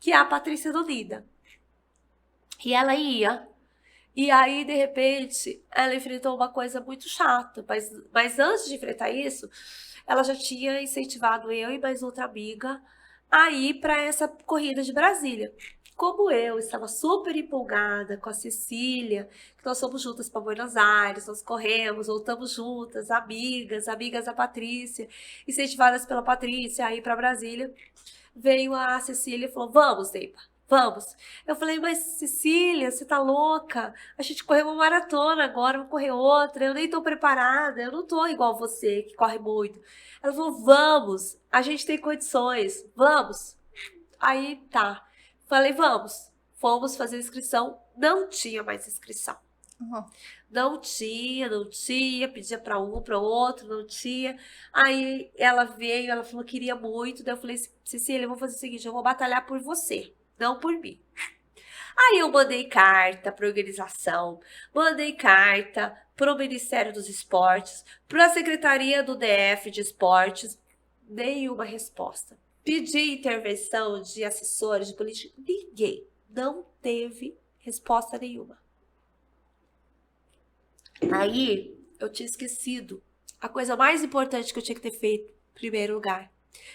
que é a Patrícia Donida. E ela ia. E aí, de repente, ela enfrentou uma coisa muito chata. Mas antes de enfrentar isso, ela já tinha incentivado eu e mais outra amiga a ir para essa corrida de Brasília. Como eu estava super empolgada com a Cecília, que nós fomos juntas para Buenos Aires, nós corremos, voltamos juntas, amigas da Patrícia, incentivadas pela Patrícia a ir para Brasília, veio a Cecília e falou: vamos, Neiva, vamos. Eu falei: mas Cecília, você tá louca? A gente correu uma maratona agora, vou correr outra, eu nem tô preparada, eu não tô igual você, que corre muito. Ela falou: vamos, a gente tem condições, vamos. Aí tá. Falei: vamos. Fomos fazer inscrição. Não tinha mais inscrição. Uhum. Não tinha. Pedia para um, para outro, não tinha. Aí ela veio, ela falou que queria muito. Daí eu falei: Cecília, eu vou fazer o seguinte, eu vou batalhar por você, não por mim. Aí eu mandei carta para a organização, mandei carta para o Ministério dos Esportes, para a Secretaria do DF de Esportes. Nenhuma resposta. Pedi intervenção de assessores, de políticos, ninguém. Não teve resposta nenhuma. Aí, eu tinha esquecido a coisa mais importante que eu tinha que ter feito, em primeiro lugar.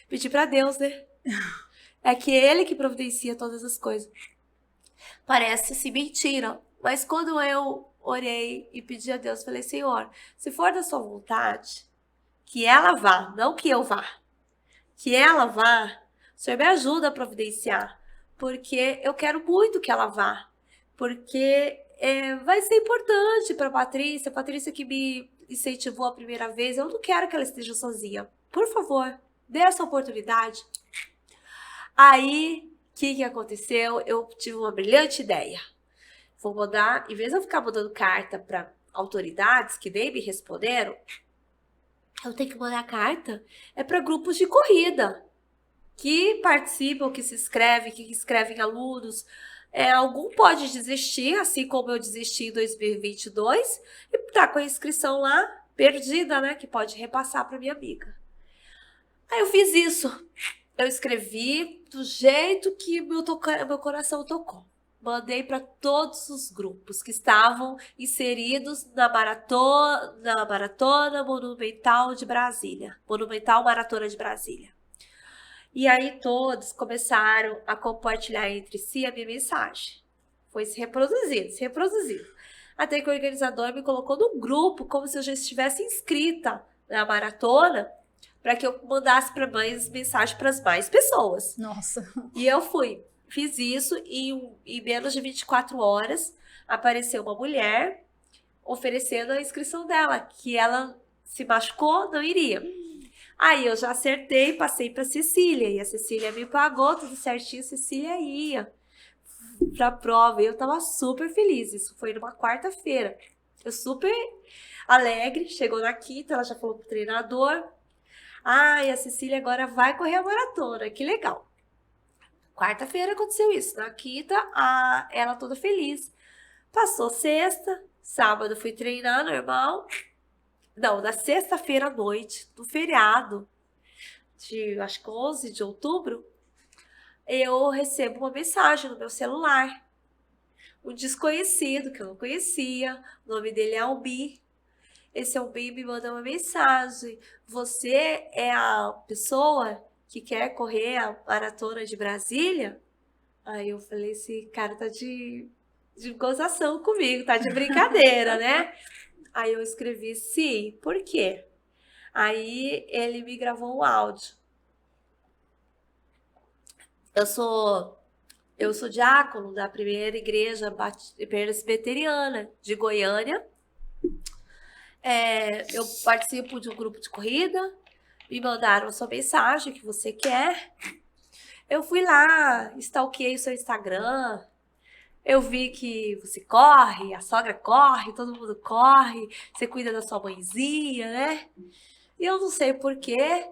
Pedi para Deus, né? É que Ele que providencia todas as coisas. Parece assim mentira, mas quando eu orei e pedi a Deus, falei: Senhor, se for da sua vontade, que ela vá, não que eu vá. Que ela vá, o Senhor me ajuda a providenciar, porque eu quero muito que ela vá, porque vai ser importante para a Patrícia que me incentivou a primeira vez, eu não quero que ela esteja sozinha, por favor, dê essa oportunidade. Aí, o que aconteceu? Eu tive uma brilhante ideia, vou mandar, em vez de eu ficar mandando carta para autoridades que nem me responderam, eu tenho que mandar carta para grupos de corrida que participam, que se inscrevem, que escrevem alunos. Algum pode desistir, assim como eu desisti em 2022, e tá com a inscrição lá perdida, né? Que pode repassar para minha amiga. Aí eu fiz isso. Eu escrevi do jeito que meu coração tocou. Mandei para todos os grupos que estavam inseridos na Maratona Monumental de Brasília. Monumental Maratona de Brasília. E aí todos começaram a compartilhar entre si a minha mensagem. Foi se reproduzindo. Até que o organizador me colocou no grupo como se eu já estivesse inscrita na maratona para que eu mandasse para mais mensagem para as mais pessoas. Nossa. E eu fui. Fiz isso e em menos de 24 horas apareceu uma mulher oferecendo a inscrição dela, que ela se machucou, não iria. Aí eu já acertei, passei para Cecília e a Cecília me pagou tudo certinho, a Cecília ia para a prova e eu tava super feliz. Isso foi numa quarta-feira. Eu super alegre, chegou na quinta, ela já falou pro treinador: e a Cecília agora vai correr a maratona, que legal. Quarta-feira aconteceu isso. Na quinta, ela toda feliz. Passou sexta, sábado fui treinar normal. Não, na sexta-feira à noite, no feriado de, acho que 11 de outubro, eu recebo uma mensagem no meu celular. Um desconhecido que eu não conhecia, o nome dele é Albi. Esse Albi me manda uma mensagem: você é a pessoa que quer correr a maratona de Brasília? Aí eu falei, esse cara tá de gozação comigo, tá de brincadeira, né? Aí eu escrevi, sim, por quê? Aí ele me gravou um áudio. Eu sou diácono da primeira igreja presbiteriana de Goiânia. Eu participo de um grupo de corrida. Me mandaram a sua mensagem que você quer. Eu fui lá, stalkeei o seu Instagram. Eu vi que você corre, a sogra corre, todo mundo corre. Você cuida da sua mãezinha, né? E eu não sei porquê,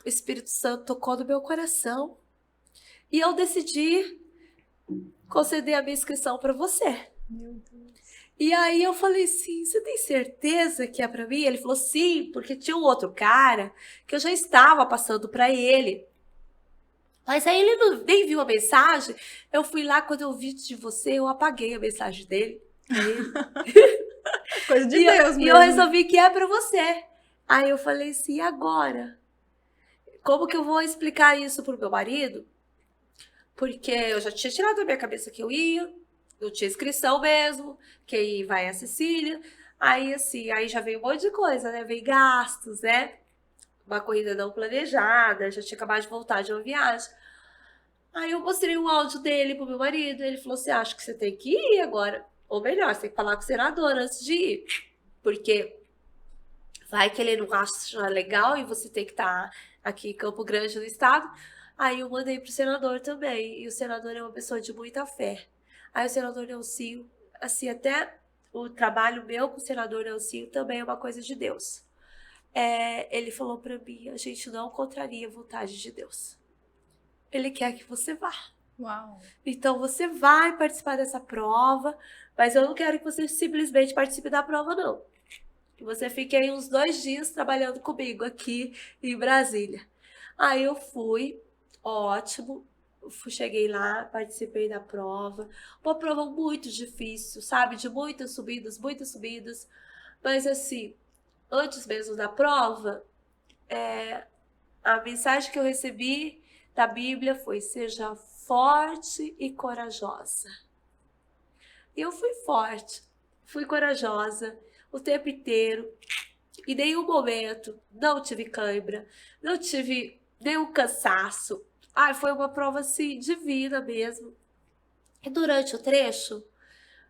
o Espírito Santo tocou no meu coração. E eu decidi conceder a minha inscrição para você. Meu Deus. E aí eu falei assim, você tem certeza que é para mim? Ele falou, sim, porque tinha um outro cara que eu já estava passando para ele. Mas aí ele nem viu a mensagem. Eu fui lá, quando eu vi de você, eu apaguei a mensagem dele. Coisa de Deus mesmo. E eu resolvi que é para você. Aí eu falei assim, e agora? Como que eu vou explicar isso pro meu marido? Porque eu já tinha tirado da minha cabeça que eu ia, eu tinha inscrição mesmo, que aí vai a Cecília. Aí assim, aí já veio um monte de coisa, né? Veio gastos, né? Uma corrida não planejada, já tinha acabado de voltar de uma viagem. Aí eu mostrei um áudio dele pro meu marido, ele falou assim, acho que você tem que ir agora. Ou melhor, você tem que falar com o senador antes de ir. Porque vai que ele não acha legal e você tem que estar aqui em Campo Grande, no estado. Aí eu mandei pro senador também. E o senador é uma pessoa de muita fé. Aí o senador Nelsinho, assim, até o trabalho meu com o senador Nelsinho também é uma coisa de Deus. Ele falou pra mim, a gente não contraria a vontade de Deus. Ele quer que você vá. Uau. Então você vai participar dessa prova, mas eu não quero que você simplesmente participe da prova, não. Que você fique aí uns 2 dias trabalhando comigo aqui em Brasília. Aí eu fui, ótimo, cheguei lá, participei da prova. Uma prova muito difícil, sabe? De muitas subidas, mas assim, antes mesmo da prova, a mensagem que eu recebi da Bíblia foi: seja forte e corajosa. E eu fui forte, fui corajosa o tempo inteiro. Em nenhum momento não tive cãibra, não tive nenhum cansaço. Ai, foi uma prova assim divina mesmo. E durante o trecho,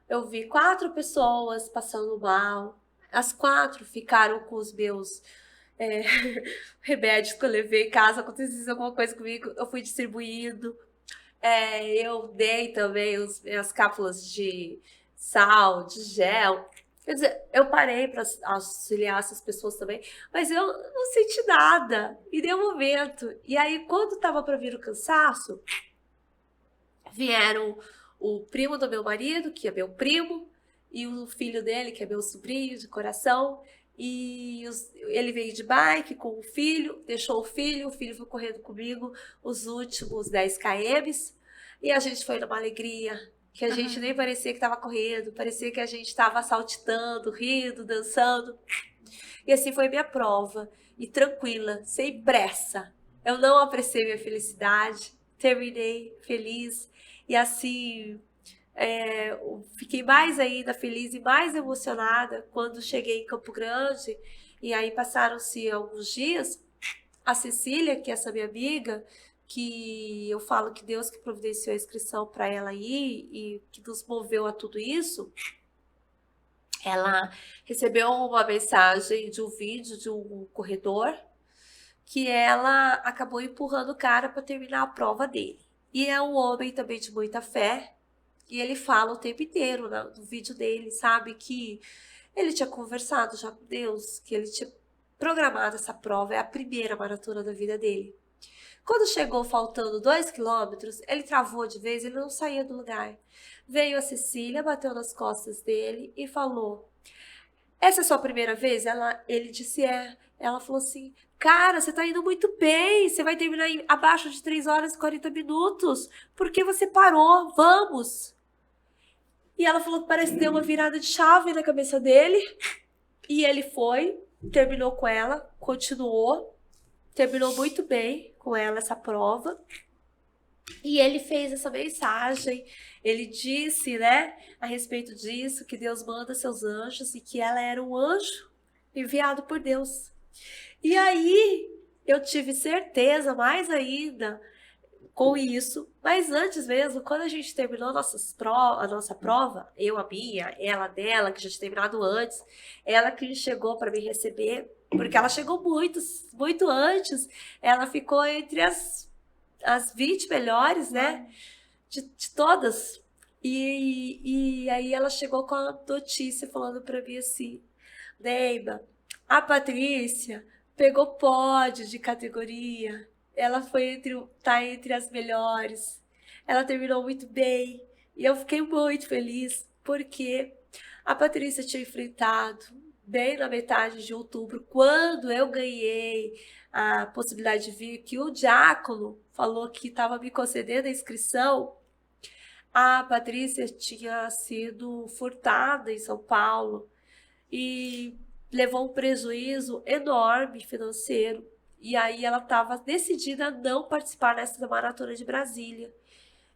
eu vi 4 pessoas passando mal. As 4 ficaram com os meus remédios que eu levei em casa. Acontecesse alguma coisa comigo, eu fui distribuindo. Eu dei também as cápsulas de sal, de gel. Quer dizer, eu parei para auxiliar essas pessoas também, mas eu não senti nada em nenhum momento. E aí, quando estava para vir o cansaço, vieram o primo do meu marido, que é meu primo, e o filho dele, que é meu sobrinho de coração. E ele veio de bike com o filho, deixou o filho foi correndo comigo os últimos 10 km. E a gente foi numa alegria, que a gente nem parecia que estava correndo, parecia que a gente estava saltitando, rindo, dançando. E assim foi minha prova, e tranquila, sem pressa. Eu não apressei minha felicidade, terminei feliz, e assim fiquei mais ainda feliz e mais emocionada quando cheguei em Campo Grande. E aí passaram-se alguns dias, a Cecília, que é essa minha amiga, que eu falo que Deus que providenciou a inscrição para ela ir e que nos moveu a tudo isso, ela recebeu uma mensagem de um vídeo de um corredor que ela acabou empurrando o cara para terminar a prova dele. E é um homem também de muita fé, e ele fala o tempo inteiro no vídeo dele, sabe, que ele tinha conversado já com Deus, que ele tinha programado essa prova, é a primeira maratona da vida dele. Quando chegou faltando 2 quilômetros, ele travou de vez, ele não saía do lugar. Veio a Cecília, bateu nas costas dele e falou: essa é a sua primeira vez? Ele disse é. Ela falou assim: cara, você tá indo muito bem, você vai terminar abaixo de 3 horas e 40 minutos. Por que você parou? Vamos! E ela falou que parece que deu uma virada de chave na cabeça dele. E ele foi, terminou com ela, continuou, terminou muito bem com ela essa prova. E ele fez essa mensagem, ele disse, né, a respeito disso, que Deus manda seus anjos e que ela era um anjo enviado por Deus. E aí eu tive certeza mais ainda com isso, mas antes mesmo, quando a gente terminou a nossa prova, eu, a minha, ela dela, que já tinha terminado antes, ela que chegou para me receber, porque ela chegou muito antes, ela ficou entre as 20 melhores, né, de todas. E aí ela chegou com a notícia falando para mim assim, Neiba, a Patrícia pegou pódio de categoria. Ela tá entre as melhores. Ela terminou muito bem. E eu fiquei muito feliz porque a Patrícia tinha enfrentado bem na metade de outubro, quando eu ganhei a possibilidade de vir, que o diácono falou que estava me concedendo a inscrição. A Patrícia tinha sido furtada em São Paulo e levou um prejuízo enorme financeiro. E aí ela estava decidida a não participar dessa maratona de Brasília.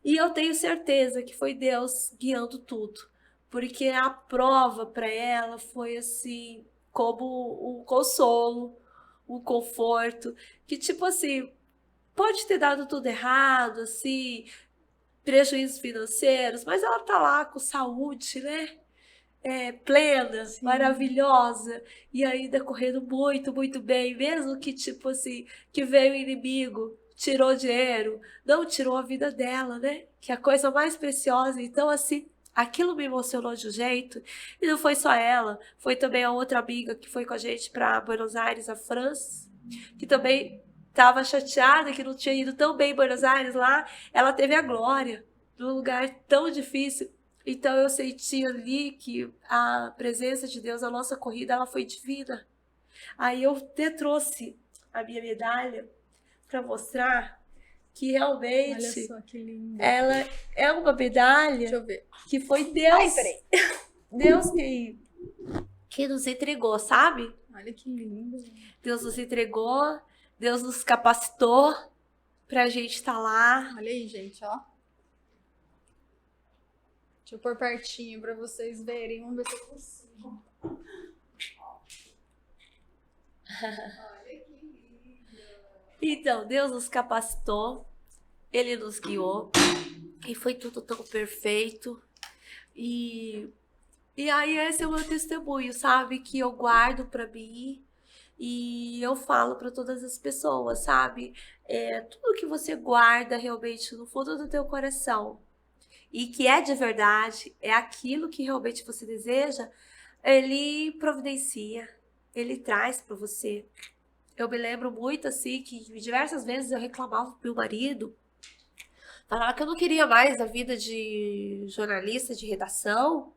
E eu tenho certeza que foi Deus guiando tudo, porque a prova para ela foi assim, como um consolo, um conforto, que tipo assim, pode ter dado tudo errado, assim, prejuízos financeiros, mas ela tá lá com saúde, né? Plena, Sim. maravilhosa, e ainda correndo muito, muito bem, mesmo que, tipo assim, que veio o inimigo, tirou dinheiro, não tirou a vida dela, né? Que é a coisa mais preciosa. Então, assim, aquilo me emocionou de um jeito, e não foi só ela, foi também a outra amiga que foi com a gente para Buenos Aires, a França, que também estava chateada que não tinha ido tão bem em Buenos Aires lá, ela teve a glória num lugar tão difícil. Então eu senti ali que a presença de Deus na nossa corrida, ela foi divina. Aí eu até trouxe a minha medalha para mostrar que realmente Olha só que lindo. ela é uma medalha Deixa eu ver. que foi Deus. Ai, peraí. Deus que nos entregou, sabe? Olha que lindo. Deus nos entregou, Deus nos capacitou pra gente estar lá. Olha aí, gente, ó. Deixa eu pôr pertinho pra vocês verem. Vamos ver se eu consigo. Olha que lindo. Então, Deus nos capacitou, Ele nos guiou, e foi tudo tão perfeito. E aí esse é o meu testemunho, sabe? Que eu guardo pra mim e eu falo pra todas as pessoas, sabe? Tudo que você guarda realmente no fundo do teu coração e que é de verdade, é aquilo que realmente você deseja, ele providencia, ele traz pra você. Eu me lembro muito assim que diversas vezes eu reclamava pro meu marido, falava que eu não queria mais a vida de jornalista de redação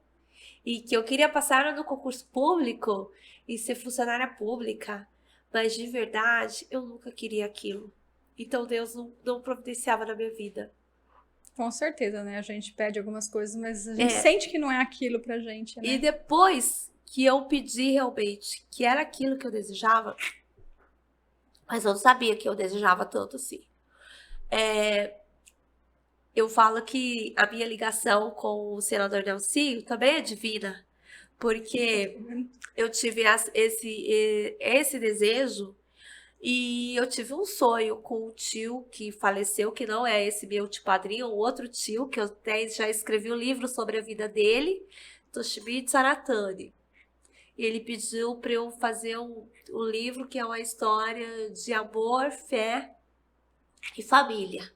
e que eu queria passar no concurso público e ser funcionária pública, mas de verdade eu nunca queria aquilo. Então Deus não providenciava na minha vida. Com certeza, né? A gente pede algumas coisas, mas a gente sente que não é aquilo pra gente, né? E depois que eu pedi realmente que era aquilo que eu desejava, mas eu não sabia que eu desejava tanto assim. Eu falo que a minha ligação com o senador Nelsinho também é divina, porque eu tive esse desejo e eu tive um sonho com um tio que faleceu, que não é esse meu tio padrinho, um outro tio, que eu até já escrevi um livro sobre a vida dele, Toshimi Saratani. E ele pediu para eu fazer um livro que é uma história de amor, fé e família,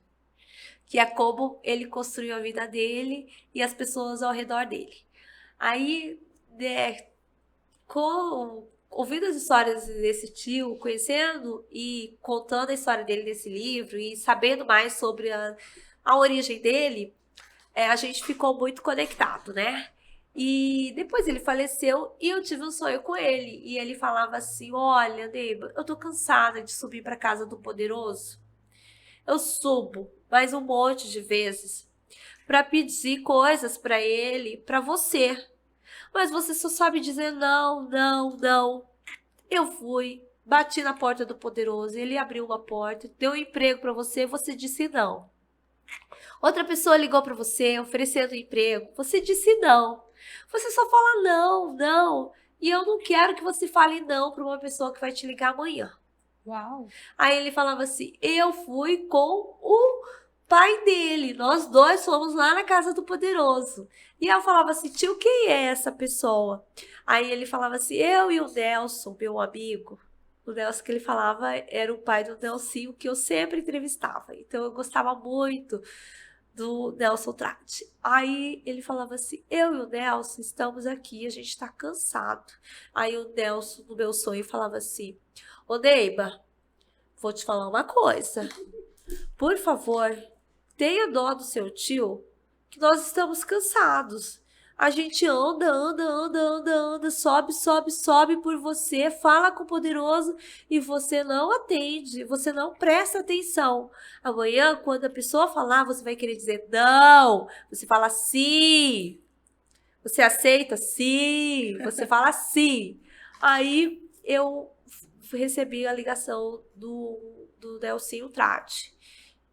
que é como ele construiu a vida dele e as pessoas ao redor dele. Aí, ouvindo as histórias desse tio, conhecendo e contando a história dele nesse livro e sabendo mais sobre a origem dele, a gente ficou muito conectado, né? E depois ele faleceu e eu tive um sonho com ele. E ele falava assim, olha, Neiba, eu tô cansada de subir para casa do poderoso. Eu subo mais um monte de vezes para pedir coisas para ele, para você. Mas você só sabe dizer não, não, não. Eu fui, bati na porta do poderoso, ele abriu uma porta, deu um emprego para você, você disse não. Outra pessoa ligou para você oferecendo emprego, você disse não. Você só fala não, não. E eu não quero que você fale não para uma pessoa que vai te ligar amanhã. Uau. Aí ele falava assim, eu fui com o pai dele, nós dois fomos lá na casa do poderoso. E eu falava assim, tio, quem é essa pessoa? Aí ele falava assim, eu e o Nelson, meu amigo. O Nelson que ele falava era o pai do Nelsinho que eu sempre entrevistava. Então eu gostava muito do Nelson Trate. Aí ele falava assim, eu e o Nelson estamos aqui, a gente tá cansado. Aí o Nelson, no meu sonho, falava assim, ô Neiba, vou te falar uma coisa. Por favor, tenha dó do seu tio, que nós estamos cansados. A gente anda, sobe, sobe, sobe por você, fala com o poderoso e você não atende, você não presta atenção. Amanhã, quando a pessoa falar, você vai querer dizer não, você fala sim. Você aceita? Sim. Você fala sim. Aí eu recebi a ligação do Nelsinho Trate.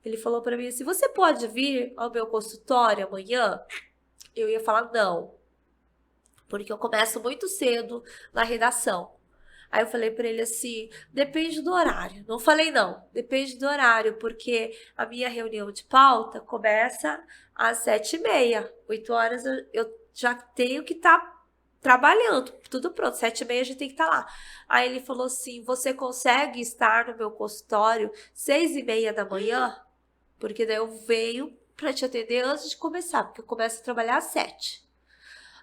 Ele falou para mim assim, você pode vir ao meu consultório amanhã? Eu ia falar não, porque eu começo muito cedo na redação. Aí eu falei para ele assim, depende do horário. Não falei não, depende do horário, porque a minha reunião de pauta começa às 7h30. 8 horas eu já tenho que estar trabalhando, tudo pronto, 7h30 a gente tem que estar lá. Aí ele falou assim, você consegue estar no meu consultório 6h30 da manhã? Porque daí eu venho para te atender antes de começar, porque eu começo a trabalhar às 7.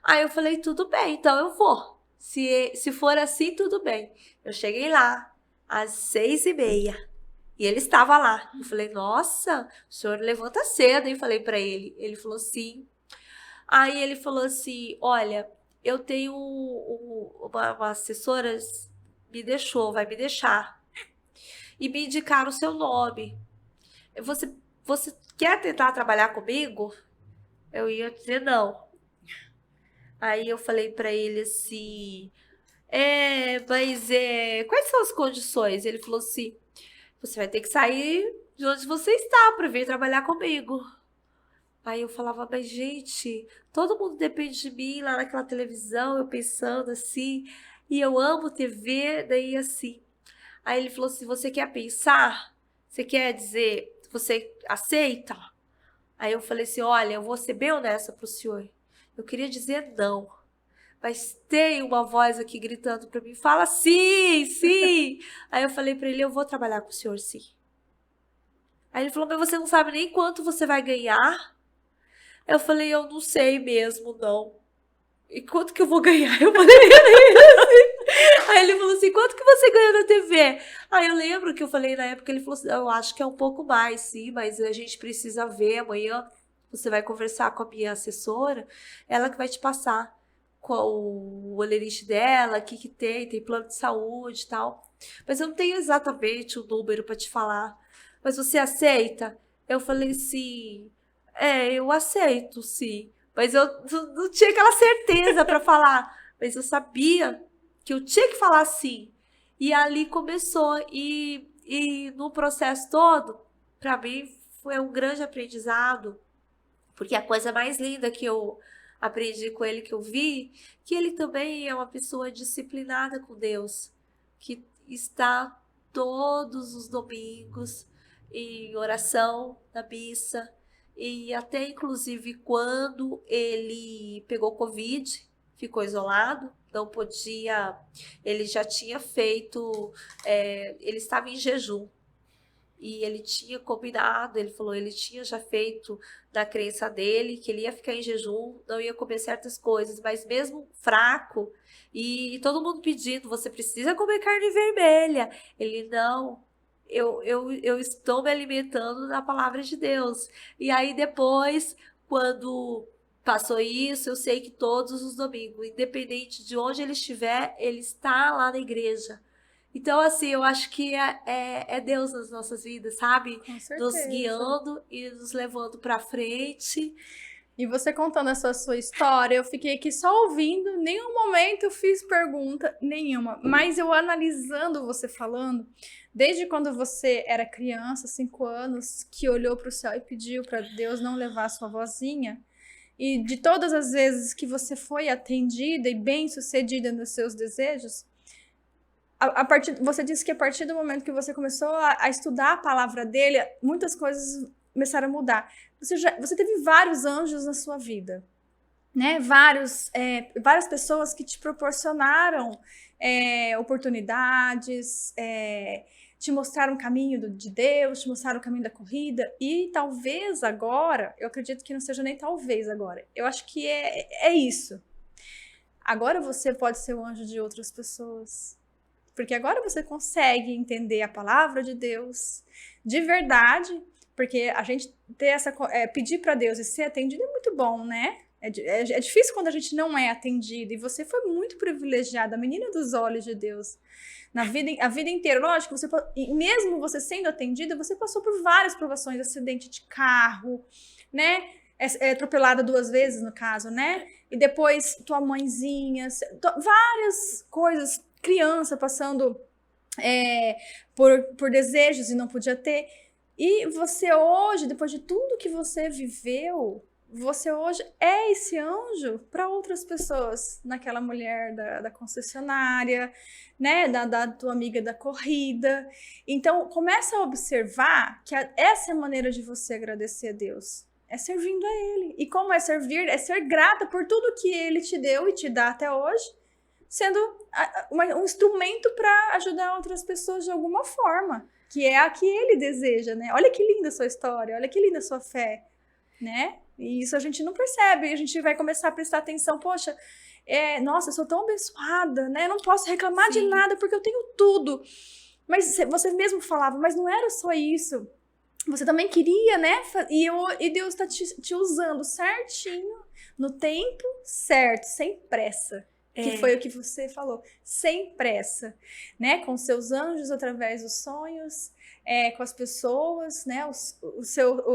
Aí eu falei, tudo bem, então eu vou. Se for assim, tudo bem. Eu cheguei lá às 6h30 e ele estava lá. Eu falei, nossa, o senhor levanta cedo, hein? Falei para ele. Ele falou, sim. Aí ele falou assim, olha, eu tenho uma assessora, vai me deixar. E me indicaram o seu nome. Você quer tentar trabalhar comigo? Eu ia dizer não. Aí eu falei pra ele assim, quais são as condições? Ele falou assim, você vai ter que sair de onde você está para vir trabalhar comigo. Aí eu falava, mas gente, todo mundo depende de mim lá naquela televisão, eu pensando assim, e eu amo TV, daí assim. Aí ele falou assim, você quer pensar? Você quer dizer, você aceita? Aí eu falei assim, olha, eu vou ser bem honesta pro senhor. Eu queria dizer não, mas tem uma voz aqui gritando para mim, fala sim, sim. Aí eu falei para ele, eu vou trabalhar com o senhor sim. Aí ele falou, mas você não sabe nem quanto você vai ganhar? Eu falei, eu não sei mesmo, não. E quanto que eu vou ganhar? Eu falei assim. Aí ele falou assim, quanto que você ganha na TV? Aí eu lembro que eu falei na época, ele falou assim, eu acho que é um pouco mais, sim, mas a gente precisa ver amanhã. Você vai conversar com a minha assessora, ela que vai te passar qual o olerite dela, o que tem plano de saúde e tal. Mas eu não tenho exatamente o número para te falar. Mas você aceita? Eu falei assim, eu aceito, sim. Mas eu não tinha aquela certeza para falar. Mas eu sabia que eu tinha que falar sim. E ali começou. E no processo todo, para mim, foi um grande aprendizado. Porque a coisa mais linda que eu aprendi com ele, que eu vi, que ele também é uma pessoa disciplinada com Deus, que está todos os domingos em oração na missa, e até inclusive quando ele pegou Covid, ficou isolado, não podia, ele já tinha feito, ele estava em jejum. E ele tinha combinado, ele falou, ele tinha já feito da crença dele que ele ia ficar em jejum, não ia comer certas coisas, mas mesmo fraco, e todo mundo pedindo, você precisa comer carne vermelha. Ele, não, eu estou me alimentando na palavra de Deus. E aí depois, quando passou isso, eu sei que todos os domingos, independente de onde ele estiver, ele está lá na igreja. Então, assim, eu acho que é Deus nas nossas vidas, sabe? Com Nos certeza. guiando e nos levando para frente. E você contando essa sua história, eu fiquei aqui só ouvindo, nenhum momento eu fiz pergunta nenhuma. Mas eu analisando você falando, desde quando você era criança, 5 anos, que olhou para o céu e pediu para Deus não levar a sua vozinha, e de todas as vezes que você foi atendida e bem-sucedida nos seus desejos, você disse que a partir do momento que você começou a estudar a palavra dele, muitas coisas começaram a mudar. Você teve vários anjos na sua vida, né? Várias pessoas que te proporcionaram oportunidades, te mostraram o caminho de Deus, te mostraram o caminho da corrida, e talvez agora, eu acredito que não seja nem talvez agora, eu acho que é isso. Agora você pode ser o anjo de outras pessoas. Porque agora você consegue entender a palavra de Deus de verdade, porque a gente ter pedir para Deus e ser atendido é muito bom, né? É difícil quando a gente não é atendido, e você foi muito privilegiada, a menina dos olhos de Deus, a vida inteira. Lógico, mesmo você sendo atendida, você passou por várias provações, acidente de carro, né? Atropelada 2 vezes, no caso, né? E depois tua mãezinha, várias coisas, criança passando por desejos e não podia ter. E você hoje, depois de tudo que você viveu, você hoje é esse anjo para outras pessoas, naquela mulher da concessionária, né, da tua amiga da corrida. Então, começa a observar que essa é a maneira de você agradecer a Deus. É servindo a Ele. E como é servir? É ser grata por tudo que Ele te deu e te dá até hoje, sendo um instrumento para ajudar outras pessoas de alguma forma, que é a que Ele deseja, né? Olha que linda a sua história, olha que linda a sua fé, né? E isso a gente não percebe, a gente vai começar a prestar atenção, poxa, nossa, eu sou tão abençoada, né? Eu não posso reclamar de nada porque eu tenho tudo. Mas você mesmo falava, mas não era só isso. Você também queria, né? E Deus está te usando certinho, no tempo certo, sem pressa. Que foi o que você falou, sem pressa, né? Com seus anjos, através dos sonhos, com as pessoas, né? O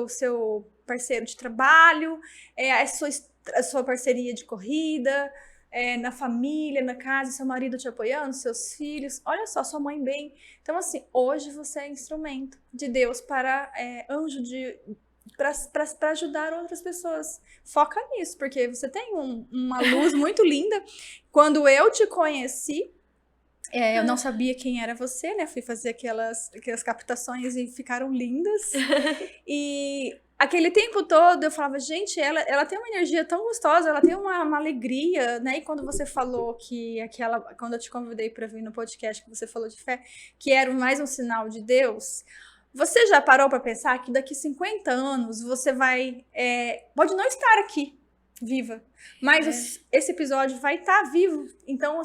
seu parceiro de trabalho, a sua parceria de corrida, na família, na casa, seu marido te apoiando, seus filhos, olha só, sua mãe bem. Então, assim, hoje você é instrumento de Deus para anjo para ajudar outras pessoas. Foca nisso, porque você tem uma luz muito linda. Quando eu te conheci, eu não sabia quem era você, né? Fui fazer aquelas captações e ficaram lindas. E aquele tempo todo eu falava, gente, ela tem uma energia tão gostosa, ela tem uma alegria, né? E quando você falou quando eu te convidei para vir no podcast, que você falou de fé, que era mais um sinal de Deus, você já parou para pensar que daqui 50 anos você pode não estar aqui, viva, mas esse episódio vai estar vivo, então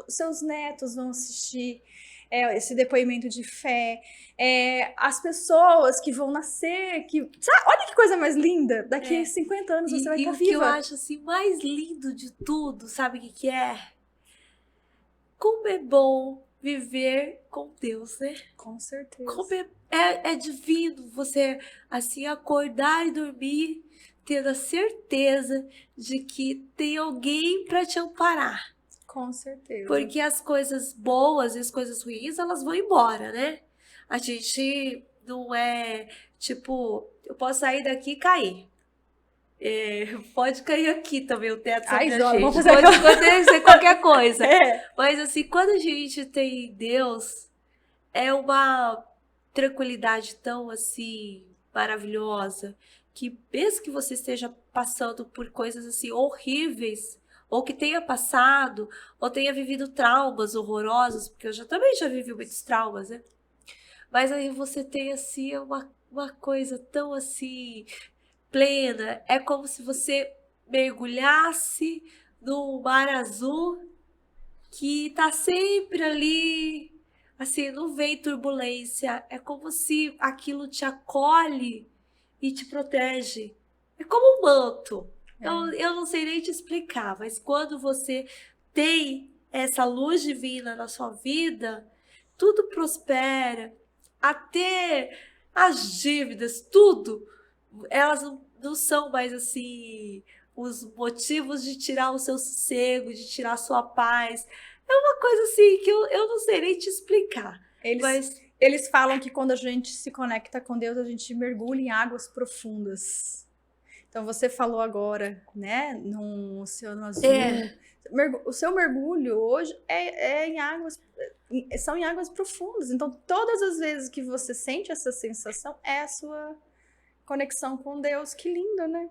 seus netos vão assistir esse depoimento de fé, as pessoas que vão nascer, sabe, olha que coisa mais linda, daqui 50 anos você vai estar viva. E o que eu acho assim, mais lindo de tudo, sabe o que é? Como é bom viver com Deus, né? Com certeza. Como é divino você, assim, acordar e dormir tendo a certeza de que tem alguém para te amparar. Com certeza. Porque as coisas boas e as coisas ruins, elas vão embora, né? A gente não tipo, eu posso sair daqui e cair. Pode cair aqui também o teto sobre a gente. Pode acontecer qualquer coisa. Mas assim, quando a gente tem Deus, é uma tranquilidade tão assim maravilhosa, que mesmo que você esteja passando por coisas assim horríveis, ou que tenha passado, ou tenha vivido traumas horrorosos, porque eu também já vivi muitos traumas, né? Mas aí você tem assim uma coisa tão assim plena, é como se você mergulhasse no mar azul que tá sempre ali, assim, não vem turbulência, é como se aquilo te acolhe e te protege, é como um manto. Eu não sei nem te explicar, mas quando você tem essa luz divina na sua vida, tudo prospera, até as dívidas, tudo, elas não são mais assim os motivos de tirar o seu sossego, de tirar a sua paz. É uma coisa assim que eu não sei nem te explicar. Eles falam que quando a gente se conecta com Deus, a gente mergulha em águas profundas. Então você falou agora, né, no Oceano Azul. O seu mergulho hoje são em águas profundas. Então todas as vezes que você sente essa sensação, é a sua conexão com Deus. Que lindo, né?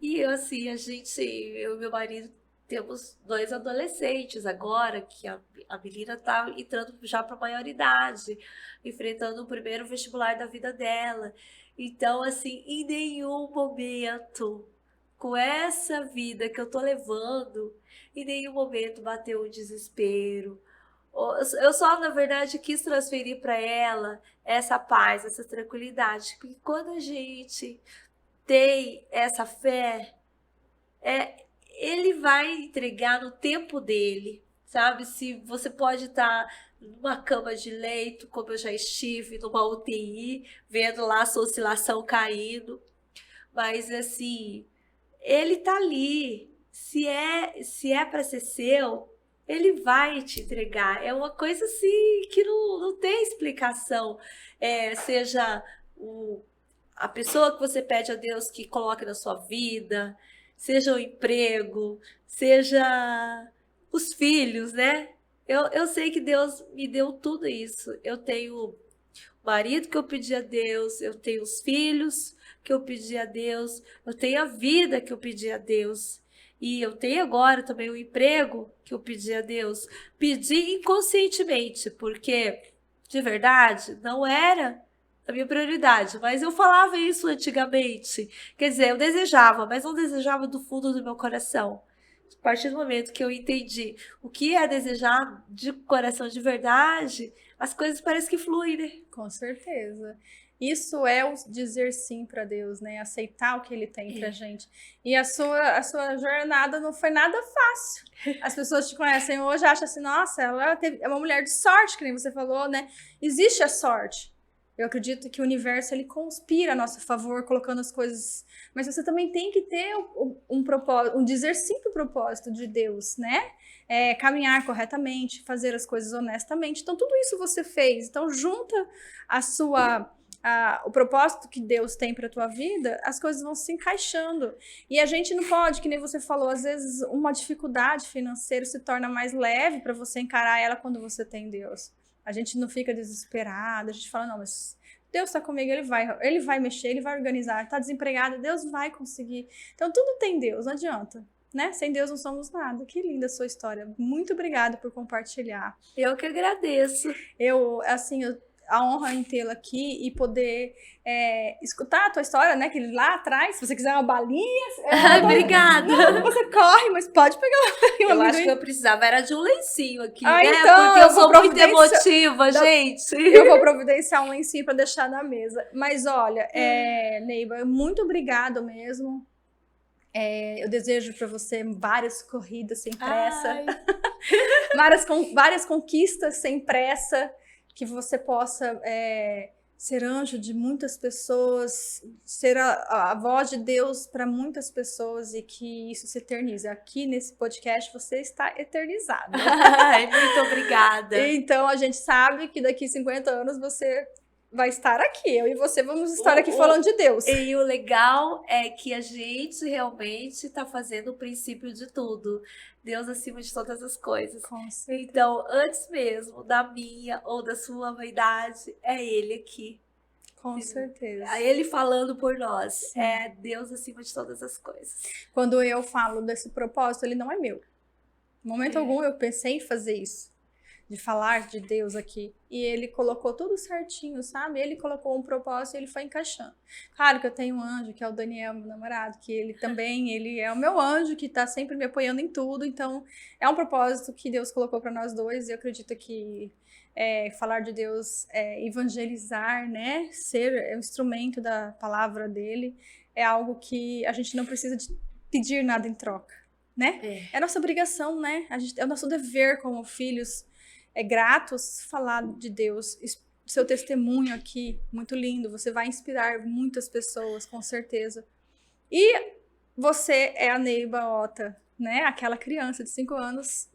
E assim, eu e meu marido temos 2 adolescentes agora, que a menina tá entrando já para a maioridade, enfrentando o primeiro vestibular da vida dela. Então, assim, em nenhum momento, com essa vida que eu tô levando, em nenhum momento bateu o desespero. Eu só, na verdade, quis transferir para ela essa paz, essa tranquilidade. Porque quando a gente tem essa fé, ele vai entregar no tempo dele, sabe? Se você pode estar numa cama de leito, como eu já estive, numa UTI, vendo lá a sua oscilação caindo, mas assim, ele tá ali. Se é para ser seu, ele vai te entregar. É uma coisa assim que não tem explicação. Seja a pessoa que você pede a Deus que coloque na sua vida, seja o emprego, seja os filhos, né? Eu sei que Deus me deu tudo isso. Eu tenho o marido que eu pedi a Deus, eu tenho os filhos que eu pedi a Deus, eu tenho a vida que eu pedi a Deus. E eu tenho agora também o emprego que eu pedi a Deus. Pedi inconscientemente, porque de verdade não era a minha prioridade, mas eu falava isso antigamente. Quer dizer, eu desejava, mas não desejava do fundo do meu coração. A partir do momento que eu entendi o que é desejar de coração de verdade, as coisas parecem que fluem, né? Com certeza. Isso é o dizer sim para Deus, né? Aceitar o que Ele tem pra gente. E a sua jornada não foi nada fácil. As pessoas te conhecem hoje, acham assim, nossa, é uma mulher de sorte, que nem você falou, né? Existe a sorte. Eu acredito que o universo, ele conspira a nosso favor, colocando as coisas... Mas você também tem que ter um propósito, um dizer sim pro propósito de Deus, né? Caminhar corretamente, fazer as coisas honestamente. Então, tudo isso você fez. Então, junta o propósito que Deus tem para tua vida, as coisas vão se encaixando. E a gente não pode, que nem você falou, às vezes uma dificuldade financeira se torna mais leve para você encarar ela quando você tem Deus. A gente não fica desesperado, a gente fala, não, mas Deus está comigo, ele vai mexer, ele vai organizar, está desempregado, Deus vai conseguir. Então tudo tem Deus, não adianta, né? Sem Deus não somos nada. Que linda a sua história. Muito obrigada por compartilhar. Eu que agradeço. A honra em tê-la aqui e poder escutar a tua história, né? Que lá atrás, se você quiser uma balinha... Obrigada! Não, você corre, mas pode pegar uma Eu acho que eu precisava, era de um lencinho aqui, né? Então, porque eu sou muito emotiva, gente. Eu vou providenciar um lencinho para deixar na mesa. Mas olha, Neiva, muito obrigada mesmo. Eu desejo para você várias corridas sem pressa. várias conquistas sem pressa. Que você possa ser anjo de muitas pessoas, ser a voz de Deus para muitas pessoas e que isso se eternize. Aqui nesse podcast você está eternizado. Muito obrigada. Então a gente sabe que daqui 50 anos você vai estar aqui. Eu e você vamos estar aqui falando de Deus. E o legal é que a gente realmente está fazendo o princípio de tudo. Deus acima de todas as coisas. Com certeza. Então, antes mesmo da minha ou da sua vaidade, é Ele aqui. Com certeza. É Ele falando por nós. Sim. É Deus acima de todas as coisas. Quando eu falo desse propósito, ele não é meu. Em momento algum eu pensei em fazer isso. De falar de Deus aqui. E ele colocou tudo certinho, sabe? Ele colocou um propósito e ele foi encaixando. Claro que eu tenho um anjo, que é o Daniel, meu namorado, que ele é o meu anjo, que tá sempre me apoiando em tudo. Então, é um propósito que Deus colocou para nós dois. E eu acredito que falar de Deus, evangelizar, né? Ser um instrumento da palavra dele, é algo que a gente não precisa de pedir nada em troca, né? É nossa obrigação, né? É o nosso dever como filhos gratos falar de Deus. Seu testemunho aqui, muito lindo. Você vai inspirar muitas pessoas, com certeza. E você é a Neiva Ota, né? Aquela criança de 5 anos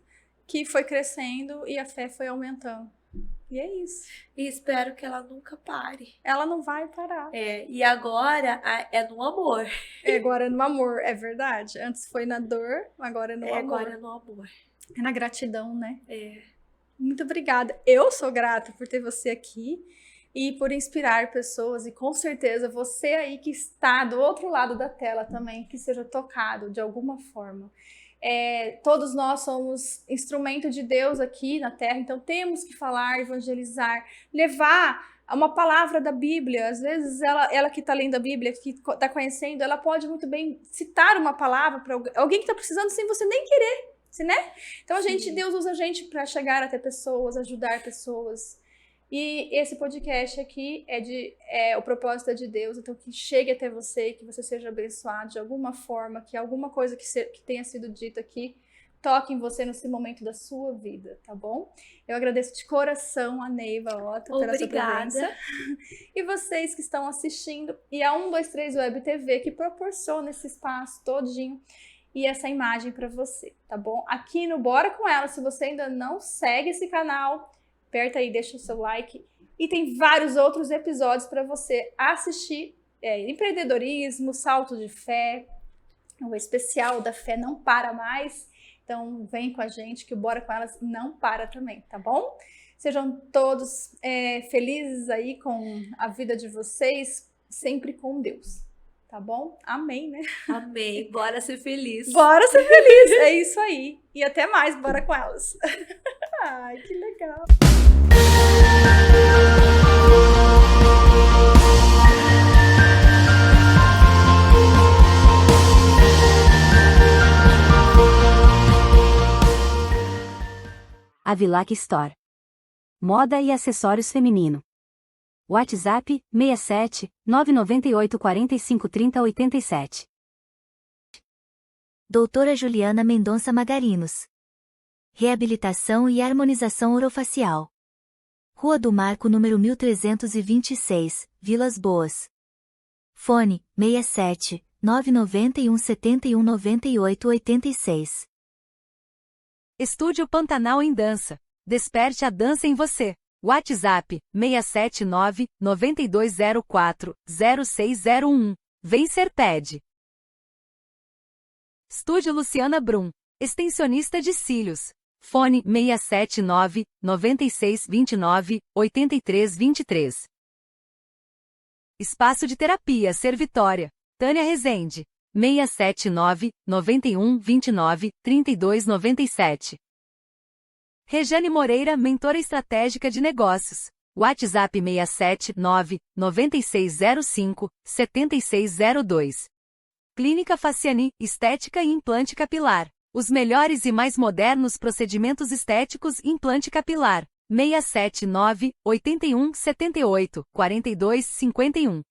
que foi crescendo e a fé foi aumentando. E é isso. E espero que ela nunca pare. Ela não vai parar. E agora é no amor. Agora é no amor, é verdade. Antes foi na dor, agora é no amor. Agora é no amor. É na gratidão, né? É. Muito obrigada. Eu sou grata por ter você aqui e por inspirar pessoas. E com certeza você aí que está do outro lado da tela também, que seja tocado de alguma forma. Todos nós somos instrumento de Deus aqui na Terra, então temos que falar, evangelizar, levar uma palavra da Bíblia. Às vezes ela que está lendo a Bíblia, que está conhecendo, ela pode muito bem citar uma palavra para alguém que está precisando sem você nem querer, né? Então Deus usa a gente para chegar até pessoas, ajudar pessoas. E esse podcast aqui o propósito é de Deus, então que chegue até você, que você seja abençoado de alguma forma, que alguma coisa que tenha sido dita aqui toque em você nesse momento da sua vida, tá bom? Eu agradeço de coração a Neiva Ota pela sua presença. E vocês que estão assistindo, e a 123 Web TV que proporciona esse espaço todinho e essa imagem para você, tá bom? Aqui no Bora Com Ela, se você ainda não segue esse canal, aperta aí, deixa o seu like. E tem vários outros episódios para você assistir. Empreendedorismo, salto de fé, o especial da fé não para mais. Então vem com a gente que o Bora Com Elas não para também, tá bom? Sejam todos felizes aí com a vida de vocês, sempre com Deus. Tá bom? Amém, né? Amém. Bora ser feliz. Bora ser feliz. É isso aí. E até mais. Bora com elas. Ai, que legal. Avilac Store. Moda e acessórios feminino. WhatsApp, 67 998 45 30 87. Doutora Juliana Mendonça Magarinos. Reabilitação e harmonização orofacial. Rua do Marco, número 1326, Vilas Boas. Fone, 67 991 71 98 86. Estúdio Pantanal em Dança. Desperte a dança em você. WhatsApp, 679-9204-0601. Vencer Pede. Estúdio Luciana Brum. Extensionista de cílios. Fone 679-9629-8323. Espaço de Terapia Ser Vitória. Tânia Rezende. 679-9129-3297. Rejane Moreira, mentora estratégica de negócios. WhatsApp 679-9605-7602. Clínica Faciani, estética e implante capilar. Os melhores e mais modernos procedimentos estéticos e implante capilar. 679-8178-4251.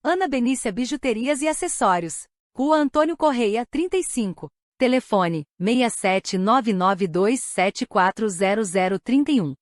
Ana Benícia Bijuterias e Acessórios. Rua Antônio Correia, 35. Telefone, 67992740031.